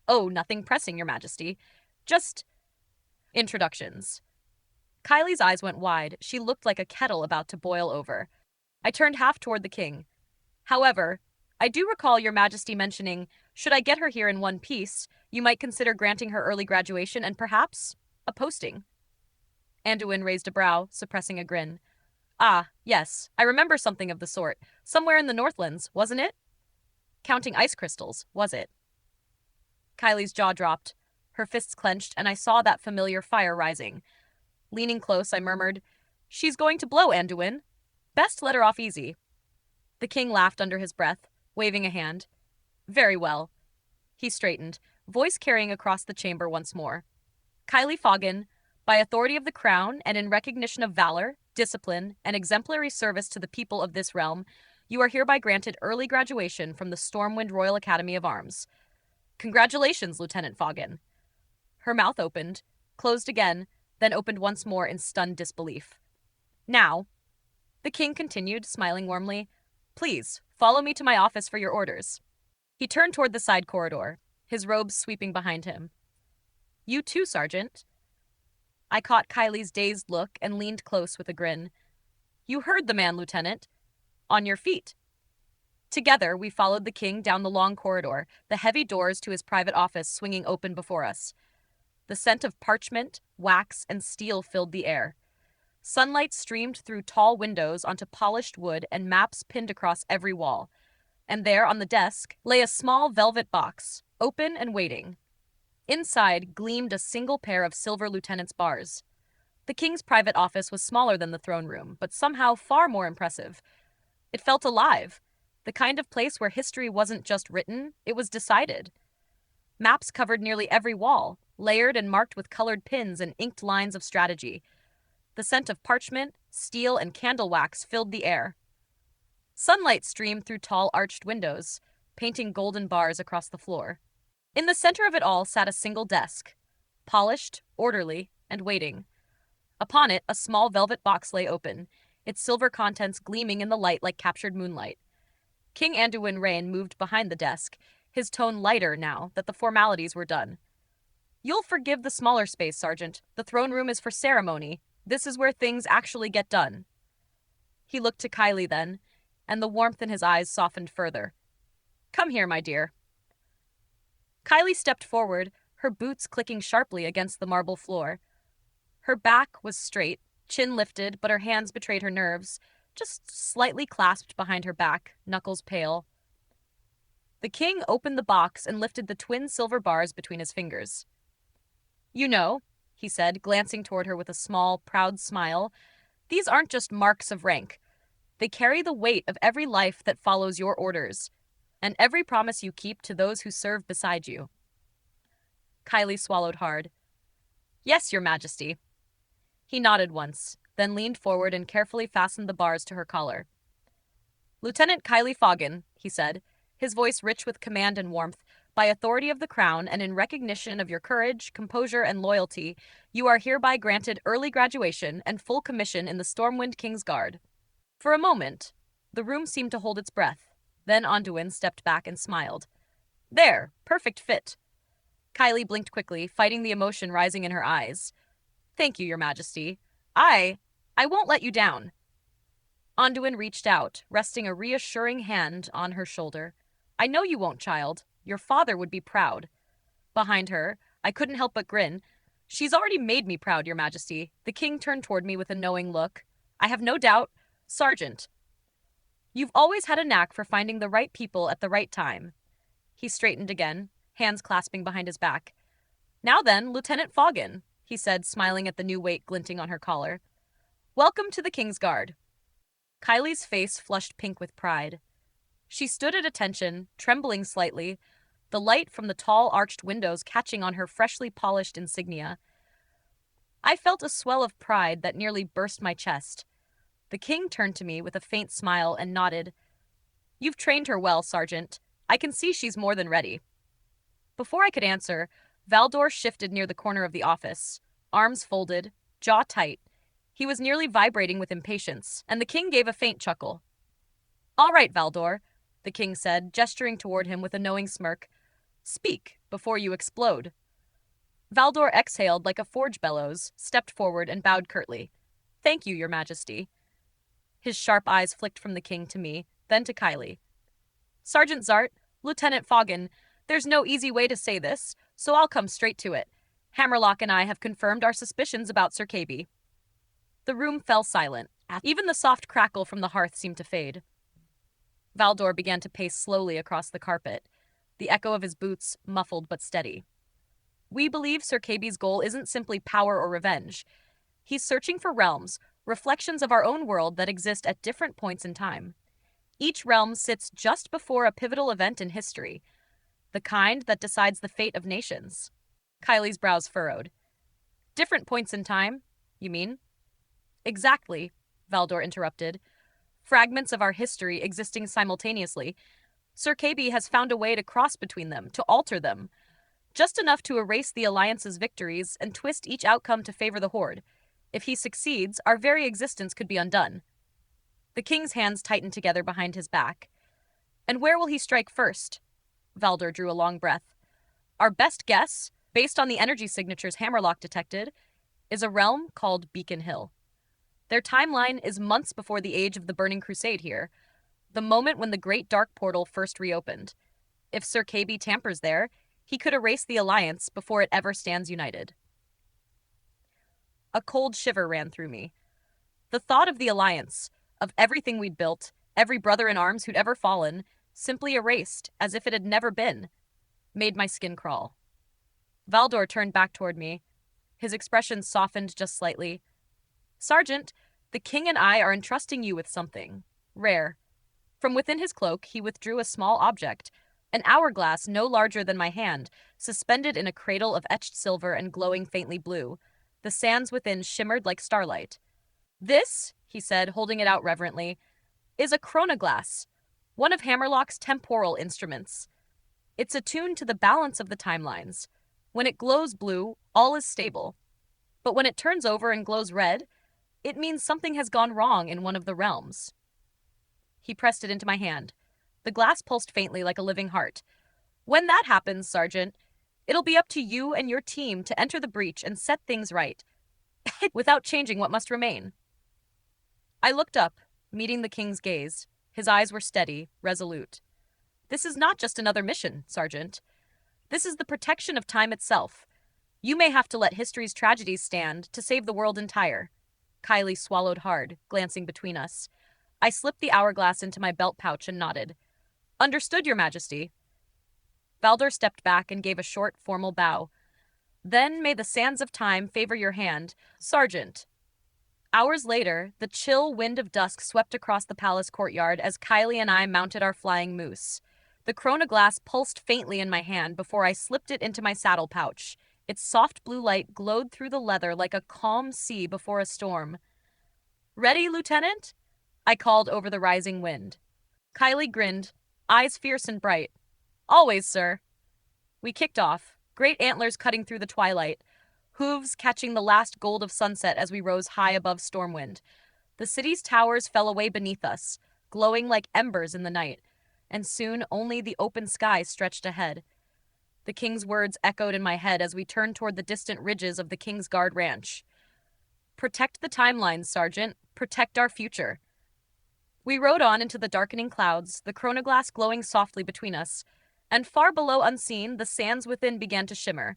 "Oh, nothing pressing, Your Majesty. Just introductions." Kylie's eyes went wide. She looked like a kettle about to boil over. I turned half toward the king. "However, I do recall Your Majesty mentioning, should I get her here in one piece, you might consider granting her early graduation and perhaps a posting." Anduin raised a brow, suppressing a grin. "Ah, yes, I remember something of the sort. Somewhere in the Northlands, wasn't it? Counting ice crystals, was it?" Kylie's jaw dropped. Her fists clenched, and I saw that familiar fire rising. Leaning close, I murmured, "She's going to blow, Anduin. Best let her off easy." The king laughed under his breath, waving a hand. "Very well." He straightened, voice carrying across the chamber once more. "Kylie Foggin, by authority of the crown and in recognition of valor, discipline, and exemplary service to the people of this realm, you are hereby granted early graduation from the Stormwind Royal Academy of Arms. Congratulations, Lieutenant Foggin." Her mouth opened, closed again, then opened once more in stunned disbelief. "Now," the king continued, smiling warmly, Please, follow me to my office for your orders. He turned toward the side corridor, his robes sweeping behind him. You too, Sergeant. I caught Kylie's dazed look and leaned close with a grin. You heard the man, Lieutenant. On your feet. Together, we followed the king down the long corridor, the heavy doors to his private office swinging open before us. The scent of parchment, wax, and steel filled the air. Sunlight streamed through tall windows onto polished wood and maps pinned across every wall. And there, on the desk, lay a small velvet box, open and waiting. Inside gleamed a single pair of silver lieutenant's bars. The king's private office was smaller than the throne room, but somehow far more impressive. It felt alive, the kind of place where history wasn't just written, it was decided. Maps covered nearly every wall, layered and marked with colored pins and inked lines of strategy. The scent of parchment, steel, and candle wax filled the air. Sunlight streamed through tall arched windows, painting golden bars across the floor. In the center of it all sat a single desk, polished, orderly, and waiting. Upon it, a small velvet box lay open, its silver contents gleaming in the light like captured moonlight. King Anduin Rain moved behind the desk, his tone lighter now that the formalities were done. You'll forgive the smaller space, Sergeant. The throne room is for ceremony. This is where things actually get done. He looked to Kylie then, and the warmth in his eyes softened further. Come here, my dear. Kylie stepped forward, her boots clicking sharply against the marble floor. Her back was straight, chin lifted, but her hands betrayed her nerves, just slightly clasped behind her back, knuckles pale. The king opened the box and lifted the twin silver bars between his fingers. You know, he said, glancing toward her with a small, proud smile, these aren't just marks of rank. They carry the weight of every life that follows your orders, and every promise you keep to those who serve beside you. Kylie swallowed hard. Yes, Your Majesty. He nodded once, then leaned forward and carefully fastened the bars to her collar. Lieutenant Kylie Foggin, he said, his voice rich with command and warmth, by authority of the crown and in recognition of your courage, composure, and loyalty, you are hereby granted early graduation and full commission in the Stormwind King's Guard. For a moment, the room seemed to hold its breath. Then Anduin stepped back and smiled. There, perfect fit. Kylie blinked quickly, fighting the emotion rising in her eyes. Thank you, Your Majesty. I won't let you down. Anduin reached out, resting a reassuring hand on her shoulder. I know you won't, child. Your father would be proud. Behind her, I couldn't help but grin. She's already made me proud, Your Majesty. The king turned toward me with a knowing look. I have no doubt. Sergeant. You've always had a knack for finding the right people at the right time. He straightened again, hands clasping behind his back. Now then, Lieutenant Foggin, he said, smiling at the new weight glinting on her collar. Welcome to the King's Guard. Kylie's face flushed pink with pride. She stood at attention, trembling slightly, the light from the tall arched windows catching on her freshly polished insignia. I felt a swell of pride that nearly burst my chest. The king turned to me with a faint smile and nodded. You've trained her well, Sergeant. I can see she's more than ready. Before I could answer, Valdor shifted near the corner of the office, arms folded, jaw tight. He was nearly vibrating with impatience, and the king gave a faint chuckle. All right, Valdor, the king said, gesturing toward him with a knowing smirk. Speak before you explode. Valdor exhaled like a forge bellows, stepped forward, and bowed curtly. Thank you, Your Majesty. His sharp eyes flicked from the king to me, then to Kylie. Sergeant Zart, Lieutenant Foggin, there's no easy way to say this, so I'll come straight to it. Hammerlock and I have confirmed our suspicions about Sir Kaby. The room fell silent. Even the soft crackle from the hearth seemed to fade. Valdor began to pace slowly across the carpet, the echo of his boots muffled but steady. We believe Sir Kaby's goal isn't simply power or revenge. He's searching for realms, reflections of our own world that exist at different points in time. Each realm sits just before a pivotal event in history, the kind that decides the fate of nations. Kylie's brows furrowed. Different points in time, you mean? Exactly, Valdor interrupted. Fragments of our history existing simultaneously. Sir Kaby has found a way to cross between them, to alter them. Just enough to erase the Alliance's victories and twist each outcome to favor the Horde. If he succeeds, our very existence could be undone. The king's hands tightened together behind his back. And where will he strike first? Valdor drew a long breath. Our best guess, based on the energy signatures Hammerlock detected, is a realm called Beacon Hill. Their timeline is months before the age of the Burning Crusade here, the moment when the Great Dark Portal first reopened. If Sir KB tampers there, he could erase the Alliance before it ever stands united. A cold shiver ran through me. The thought of the Alliance, of everything we'd built, every brother in arms who'd ever fallen, simply erased as if it had never been, made my skin crawl. Valdor turned back toward me. His expression softened just slightly. Sergeant, the king and I are entrusting you with something rare. From within his cloak, he withdrew a small object, an hourglass no larger than my hand, suspended in a cradle of etched silver and glowing faintly blue. The sands within shimmered like starlight. This, he said, holding it out reverently, is a chronoglass, one of Hammerlock's temporal instruments. It's attuned to the balance of the timelines. When it glows blue, all is stable. But when it turns over and glows red, it means something has gone wrong in one of the realms. He pressed it into my hand. The glass pulsed faintly like a living heart. When that happens, Sergeant, it'll be up to you and your team to enter the breach and set things right, without changing what must remain. I looked up, meeting the king's gaze. His eyes were steady, resolute. This is not just another mission, Sergeant. This is the protection of time itself. You may have to let history's tragedies stand to save the world entire. Kylie swallowed hard, glancing between us. I slipped the hourglass into my belt pouch and nodded. Understood, Your Majesty. Valdor stepped back and gave a short, formal bow. Then may the sands of time favor your hand, Sergeant. Hours later, the chill wind of dusk swept across the palace courtyard as Kylie and I mounted our flying moose. The chronoglass pulsed faintly in my hand before I slipped it into my saddle pouch. Its soft blue light glowed through the leather like a calm sea before a storm. Ready, Lieutenant? I called over the rising wind. Kylie grinned, eyes fierce and bright. Always, sir. We kicked off, great antlers cutting through the twilight, hooves catching the last gold of sunset as we rose high above Stormwind. The city's towers fell away beneath us, glowing like embers in the night, and soon only the open sky stretched ahead. The king's words echoed in my head as we turned toward the distant ridges of the Kingsguard Ranch. Protect the timelines, Sergeant. Protect our future. We rode on into the darkening clouds, the chronoglass glowing softly between us, and far below unseen, the sands within began to shimmer,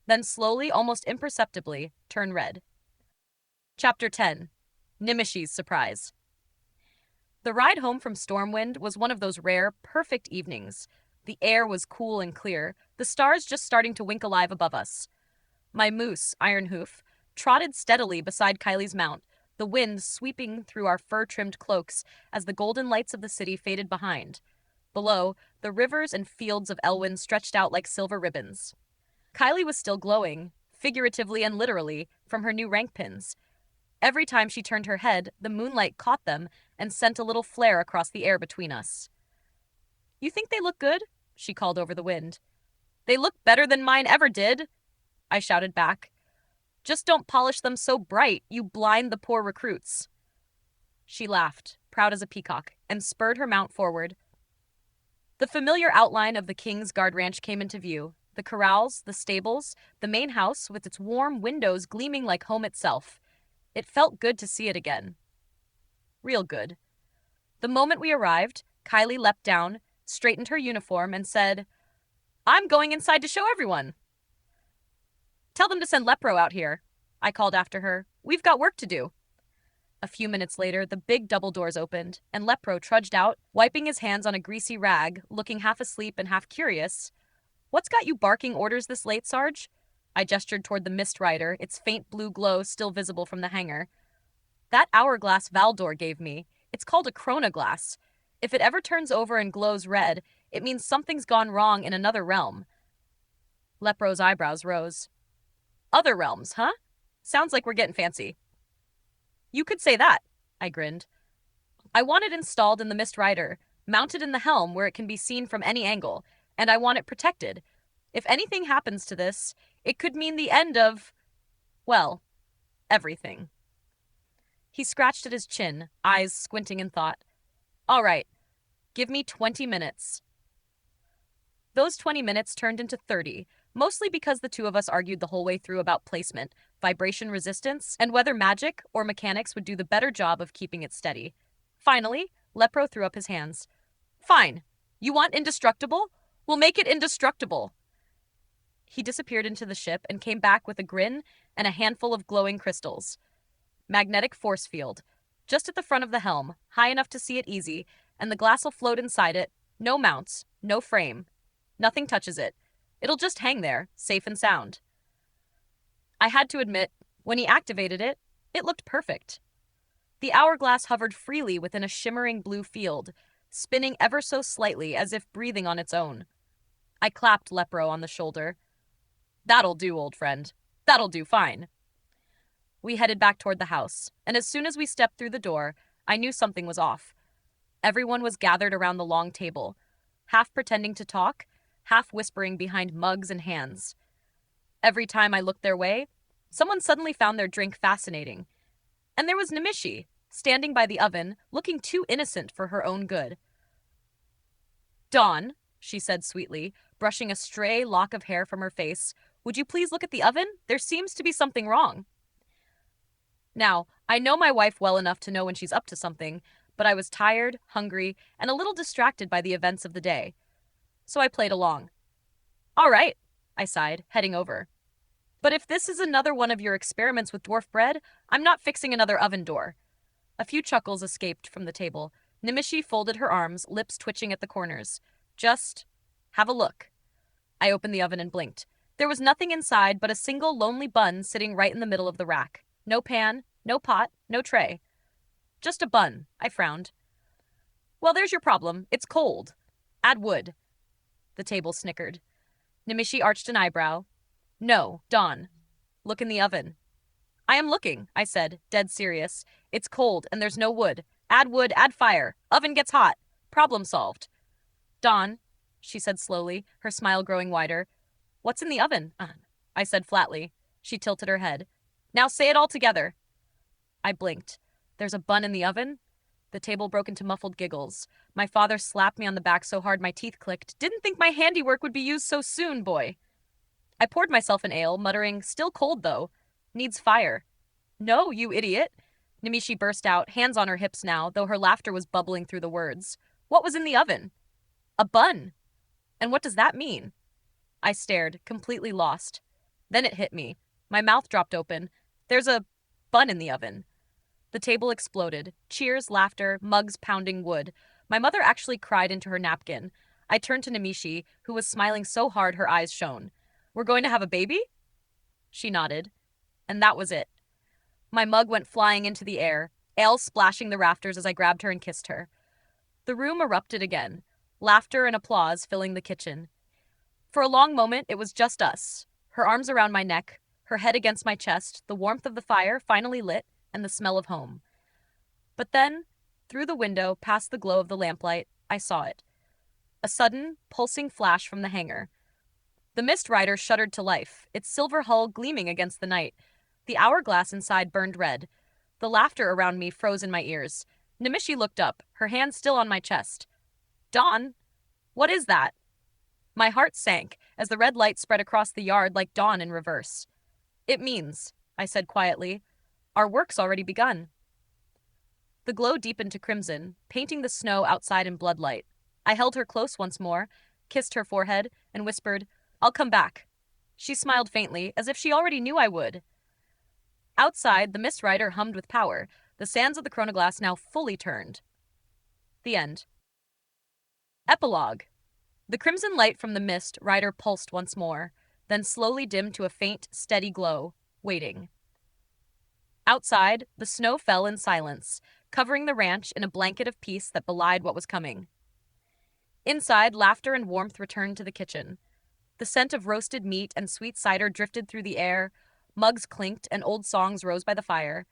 then slowly, almost imperceptibly, turn red. Chapter 10. Nimishi's Surprise. The ride home from Stormwind was one of those rare, perfect evenings. The air was cool and clear, the stars just starting to wink alive above us. My moose, Ironhoof, trotted steadily beside Kylie's mount, the wind sweeping through our fur-trimmed cloaks as the golden lights of the city faded behind. Below, the rivers and fields of Elwyn stretched out like silver ribbons. Kylie was still glowing, figuratively and literally, from her new rank pins. Every time she turned her head, the moonlight caught them and sent a little flare across the air between us. You think they look good? She called over the wind. They look better than mine ever did, I shouted back. Just don't polish them so bright, you blind the poor recruits. She laughed, proud as a peacock, and spurred her mount forward. The familiar outline of the Kingsguard Ranch came into view. The corrals, the stables, the main house with its warm windows gleaming like home itself. It felt good to see it again. Real good. The moment we arrived, Kylie leapt down, straightened her uniform, and said, I'm going inside to show everyone. Tell them to send Lepro out here, I called after her. We've got work to do. A few minutes later, the big double doors opened, and Lepro trudged out, wiping his hands on a greasy rag, looking half asleep and half curious. What's got you barking orders this late, Sarge? I gestured toward the Mist Rider, its faint blue glow still visible from the hangar. That hourglass Valdor gave me. It's called a chronoglass. If it ever turns over and glows red, it means something's gone wrong in another realm. Lepro's eyebrows rose. Other realms, huh? Sounds like we're getting fancy. You could say that, I grinned. I want it installed in the Mist Rider, mounted in the helm where it can be seen from any angle, and I want it protected. If anything happens to this, it could mean the end of, well, everything. He scratched at his chin, eyes squinting in thought. All right, give me 20 minutes. Those 20 minutes turned into 30, mostly because the two of us argued the whole way through about placement, vibration resistance, and whether magic or mechanics would do the better job of keeping it steady. Finally, Lepro threw up his hands. Fine. You want indestructible? We'll make it indestructible. He disappeared into the ship and came back with a grin and a handful of glowing crystals. Magnetic force field. Just at the front of the helm, high enough to see it easy, and the glass will float inside it. No mounts, no frame. Nothing touches it. It'll just hang there, safe and sound. I had to admit, when he activated it, it looked perfect. The hourglass hovered freely within a shimmering blue field, spinning ever so slightly as if breathing on its own. I clapped Lepro on the shoulder. That'll do, old friend. That'll do fine. We headed back toward the house, and as soon as we stepped through the door, I knew something was off. Everyone was gathered around the long table, half pretending to talk, half whispering behind mugs and hands. Every time I looked their way, someone suddenly found their drink fascinating. And there was Nimishi, standing by the oven, looking too innocent for her own good. Dawn, she said sweetly, brushing a stray lock of hair from her face, would you please look at the oven? There seems to be something wrong. Now, I know my wife well enough to know when she's up to something, but I was tired, hungry, and a little distracted by the events of the day. So I played along. All right, I sighed, heading over. But if this is another one of your experiments with dwarf bread, I'm not fixing another oven door. A few chuckles escaped from the table. Nimishi folded her arms, lips twitching at the corners. Just have a look. I opened the oven and blinked. There was nothing inside but a single lonely bun sitting right in the middle of the rack. No pan, no pot, no tray. Just a bun, I frowned. Well, there's your problem. It's cold. Add wood. The table snickered. Nimishi arched an eyebrow. No, Dawn. Look in the oven. I am looking, I said, dead serious. It's cold and there's no wood. Add wood, add fire. Oven gets hot. Problem solved. Dawn, she said slowly, her smile growing wider. What's in the oven? I said flatly. She tilted her head. Now say it all together. I blinked. There's a bun in the oven? The table broke into muffled giggles. My father slapped me on the back so hard my teeth clicked. Didn't think my handiwork would be used so soon, boy. I poured myself an ale, muttering, still cold though. Needs fire. No, you idiot. Nimishi burst out, hands on her hips now, though her laughter was bubbling through the words. What was in the oven? A bun. And what does that mean? I stared, completely lost. Then it hit me. My mouth dropped open. There's a bun in the oven. The table exploded. Cheers, laughter, mugs pounding wood. My mother actually cried into her napkin. I turned to Nimishi, who was smiling so hard her eyes shone. We're going to have a baby? She nodded. And that was it. My mug went flying into the air, ale splashing the rafters as I grabbed her and kissed her. The room erupted again, laughter and applause filling the kitchen. For a long moment, it was just us, her arms around my neck, her head against my chest, the warmth of the fire finally lit, and the smell of home. But then, through the window, past the glow of the lamplight, I saw it. A sudden, pulsing flash from the hangar. The mist rider shuddered to life, its silver hull gleaming against the night. The hourglass inside burned red. The laughter around me froze in my ears. Nimishi looked up, her hand still on my chest. Dawn? What is that? My heart sank as the red light spread across the yard like dawn in reverse. It means, I said quietly, our work's already begun. The glow deepened to crimson, painting the snow outside in bloodlight. I held her close once more, kissed her forehead, and whispered, I'll come back. She smiled faintly, as if she already knew I would. Outside, the mist rider hummed with power, the sands of the chronoglass now fully turned. The end. Epilogue. The crimson light from the mist rider pulsed once more, then slowly dimmed to a faint, steady glow, waiting. Outside, the snow fell in silence, covering the ranch in a blanket of peace that belied what was coming. Inside, laughter and warmth returned to the kitchen. The scent of roasted meat and sweet cider drifted through the air, mugs clinked, and old songs rose by the fire.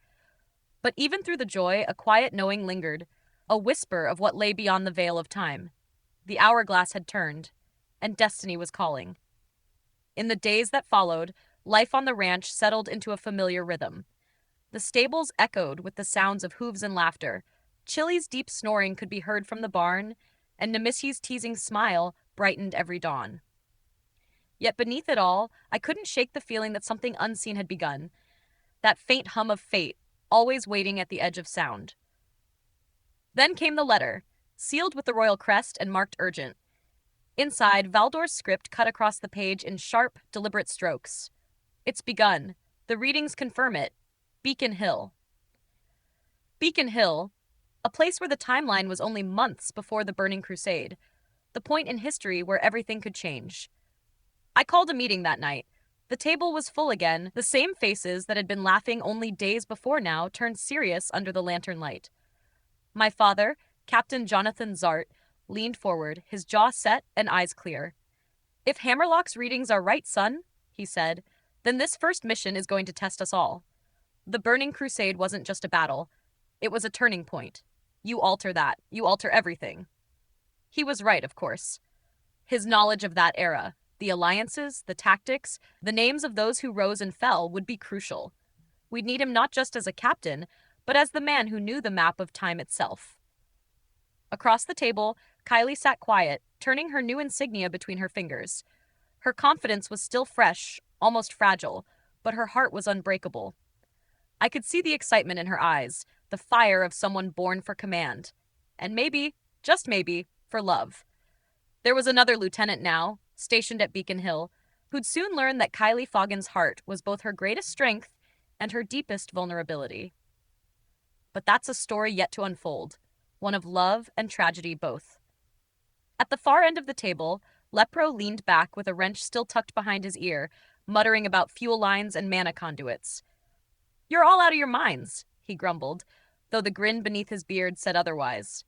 But even through the joy, a quiet knowing lingered, a whisper of what lay beyond the veil of time. The hourglass had turned, and destiny was calling. In the days that followed, life on the ranch settled into a familiar rhythm. The stables echoed with the sounds of hooves and laughter. Chili's deep snoring could be heard from the barn, and Nemishi's teasing smile brightened every dawn. Yet beneath it all, I couldn't shake the feeling that something unseen had begun, that faint hum of fate, always waiting at the edge of sound. Then came the letter, sealed with the royal crest and marked urgent. Inside, Valdor's script cut across the page in sharp, deliberate strokes. It's begun. The readings confirm it. Beacon Hill. Beacon Hill, a place where the timeline was only months before the Burning Crusade, the point in history where everything could change. I called a meeting that night. The table was full again, the same faces that had been laughing only days before now turned serious under the lantern light. My father, Captain Jonathan Zart, leaned forward, his jaw set and eyes clear. If Hammerlock's readings are right, son, he said, then this first mission is going to test us all. The Burning Crusade wasn't just a battle. It was a turning point. You alter that. You alter everything. He was right, of course. His knowledge of that era, the alliances, the tactics, the names of those who rose and fell would be crucial. We'd need him not just as a captain, but as the man who knew the map of time itself. Across the table, Kylie sat quiet, turning her new insignia between her fingers. Her confidence was still fresh, almost fragile, but her heart was unbreakable. I could see the excitement in her eyes, the fire of someone born for command. And maybe, just maybe, for love. There was another lieutenant now, stationed at Beacon Hill, who'd soon learn that Kylie Foggin's heart was both her greatest strength and her deepest vulnerability. But that's a story yet to unfold, one of love and tragedy both. At the far end of the table, Lepro leaned back with a wrench still tucked behind his ear, muttering about fuel lines and mana conduits. You're all out of your minds, he grumbled, though the grin beneath his beard said otherwise.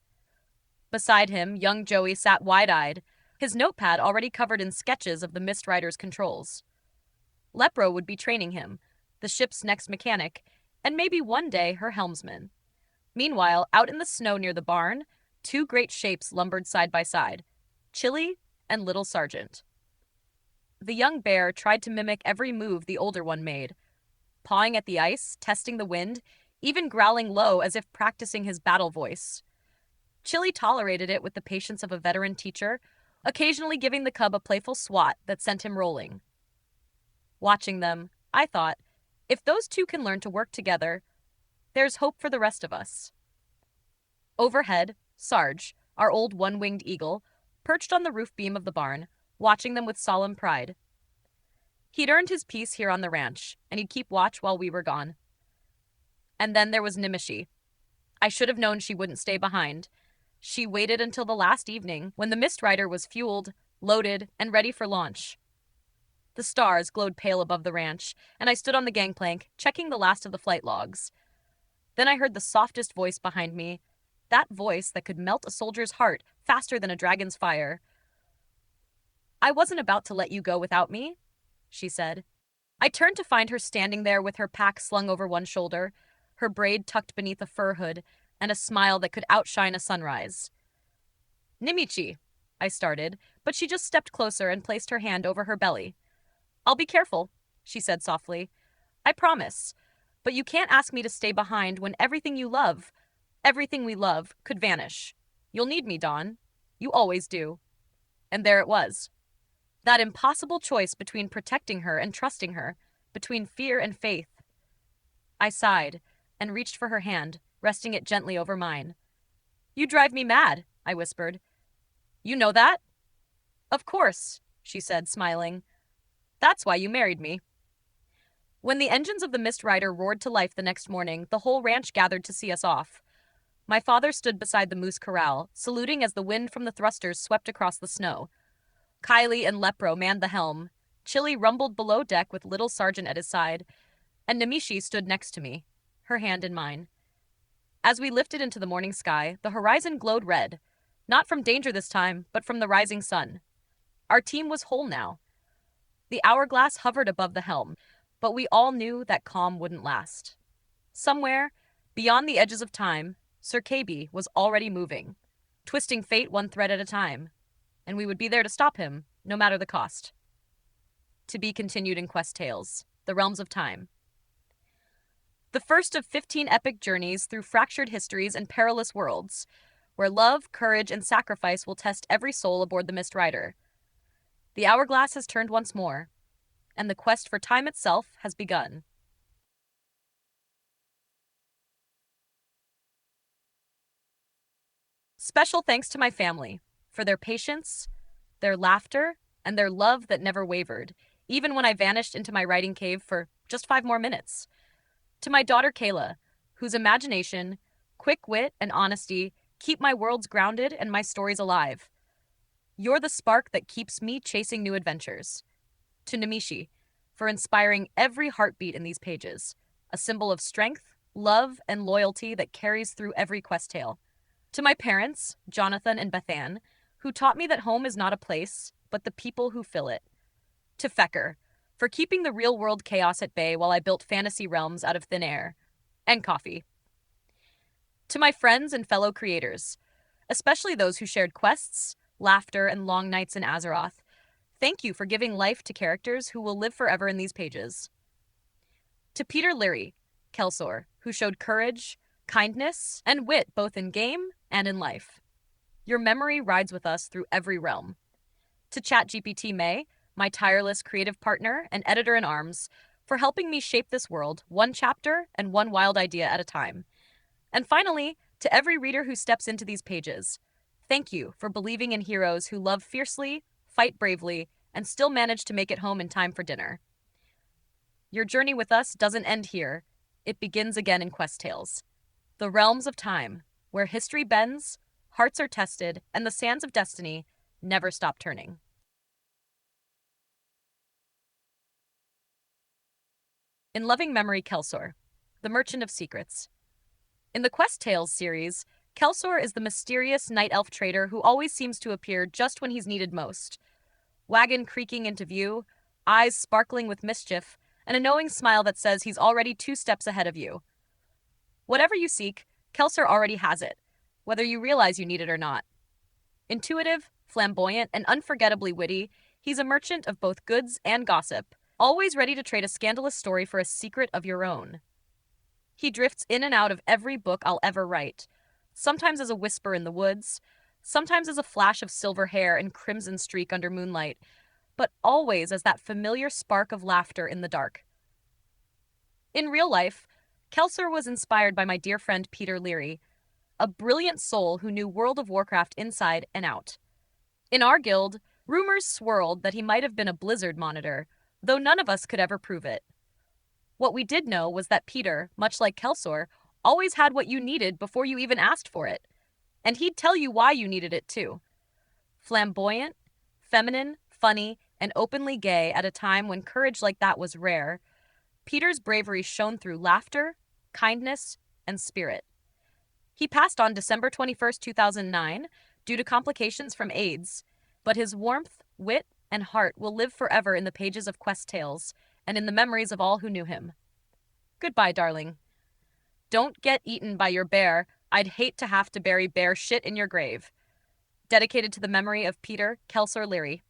Beside him, young Joey sat wide-eyed, his notepad already covered in sketches of the Mist Rider's controls. Lepro would be training him, the ship's next mechanic, and maybe one day her helmsman. Meanwhile, out in the snow near the barn, two great shapes lumbered side by side, Chili and Little Sergeant. The young bear tried to mimic every move the older one made, pawing at the ice, testing the wind, even growling low as if practicing his battle voice. Chili tolerated it with the patience of a veteran teacher, occasionally giving the cub a playful swat that sent him rolling. Watching them, I thought, if those two can learn to work together, there's hope for the rest of us. Overhead, Sarge, our old one-winged eagle, perched on the roof beam of the barn, watching them with solemn pride. He'd earned his piece here on the ranch, and he'd keep watch while we were gone. And then there was Nimishi. I should have known she wouldn't stay behind. She waited until the last evening, when the Mist Rider was fueled, loaded, and ready for launch. The stars glowed pale above the ranch, and I stood on the gangplank, checking the last of the flight logs. Then I heard the softest voice behind me, that voice that could melt a soldier's heart faster than a dragon's fire. I wasn't about to let you go without me, she said. I turned to find her standing there with her pack slung over one shoulder, her braid tucked beneath a fur hood, and a smile that could outshine a sunrise. Nimichi, I started, but she just stepped closer and placed her hand over her belly. I'll be careful, she said softly. I promise. But you can't ask me to stay behind when everything you love, everything we love, could vanish. You'll need me, Dawn. You always do. And there it was. That impossible choice between protecting her and trusting her, between fear and faith. I sighed and reached for her hand, resting it gently over mine. You drive me mad, I whispered. You know that? Of course, she said, smiling. That's why you married me. When the engines of the Mist Rider roared to life the next morning, the whole ranch gathered to see us off. My father stood beside the moose corral, saluting as the wind from the thrusters swept across the snow. Kylie and Lepro manned the helm. Chili rumbled below deck with Little Sergeant at his side, and Nimishi stood next to me, her hand in mine. As we lifted into the morning sky, the horizon glowed red, not from danger this time, but from the rising sun. Our team was whole now. The hourglass hovered above the helm, but we all knew that calm wouldn't last. Somewhere, beyond the edges of time, Sir Kaby was already moving, twisting fate one thread at a time, and we would be there to stop him, no matter the cost. To be continued in Quest Tales, The Realms of Time. The first of 15 epic journeys through fractured histories and perilous worlds, where love, courage, and sacrifice will test every soul aboard the Mist Rider. The hourglass has turned once more, and the quest for time itself has begun. Special thanks to my family for their patience, their laughter, and their love that never wavered, even when I vanished into my writing cave for just 5 more minutes. To my daughter Kayla, whose imagination, quick wit, and honesty keep my worlds grounded and my stories alive. You're the spark that keeps me chasing new adventures. To Namishi, for inspiring every heartbeat in these pages, a symbol of strength, love, and loyalty that carries through every quest tale. To my parents, Jonathan and Bethan, who taught me that home is not a place, but the people who fill it. To Fecker, for keeping the real world chaos at bay while I built fantasy realms out of thin air. And coffee. To my friends and fellow creators, especially those who shared quests, laughter, and long nights in Azeroth, thank you for giving life to characters who will live forever in these pages. To Peter Leary, Kelsor, who showed courage, kindness, and wit both in game and in life. Your memory rides with us through every realm. To ChatGPT May, my tireless creative partner and editor-in-arms, for helping me shape this world one chapter and one wild idea at a time. And finally, to every reader who steps into these pages, thank you for believing in heroes who love fiercely, fight bravely, and still manage to make it home in time for dinner. Your journey with us doesn't end here. It begins again in Quest Tales, the realms of time, where history bends, hearts are tested, and the sands of destiny never stop turning. In loving memory, Kelsor, the Merchant of Secrets. In the Quest Tales series, Kelsor is the mysterious night elf trader who always seems to appear just when he's needed most. Wagon creaking into view, eyes sparkling with mischief, and a knowing smile that says he's already 2 steps ahead of you. Whatever you seek, Kelsor already has it, whether you realize you need it or not. Intuitive, flamboyant, and unforgettably witty, he's a merchant of both goods and gossip, always ready to trade a scandalous story for a secret of your own. He drifts in and out of every book I'll ever write, sometimes as a whisper in the woods, sometimes as a flash of silver hair and crimson streak under moonlight, but always as that familiar spark of laughter in the dark. In real life, Kelsor was inspired by my dear friend Peter Leary, a brilliant soul who knew World of Warcraft inside and out. In our guild, rumors swirled that he might have been a Blizzard monitor, though none of us could ever prove it. What we did know was that Peter, much like Kelsor, always had what you needed before you even asked for it. And he'd tell you why you needed it too. Flamboyant, feminine, funny, and openly gay at a time when courage like that was rare, Peter's bravery shone through laughter, kindness, and spirit. He passed on December 21st, 2009, due to complications from AIDS, but his warmth, wit, and heart will live forever in the pages of Quest Tales and in the memories of all who knew him. Goodbye, darling. Don't get eaten by your bear. I'd hate to have to bury bear shit in your grave. Dedicated to the memory of Peter Kelsor Leary.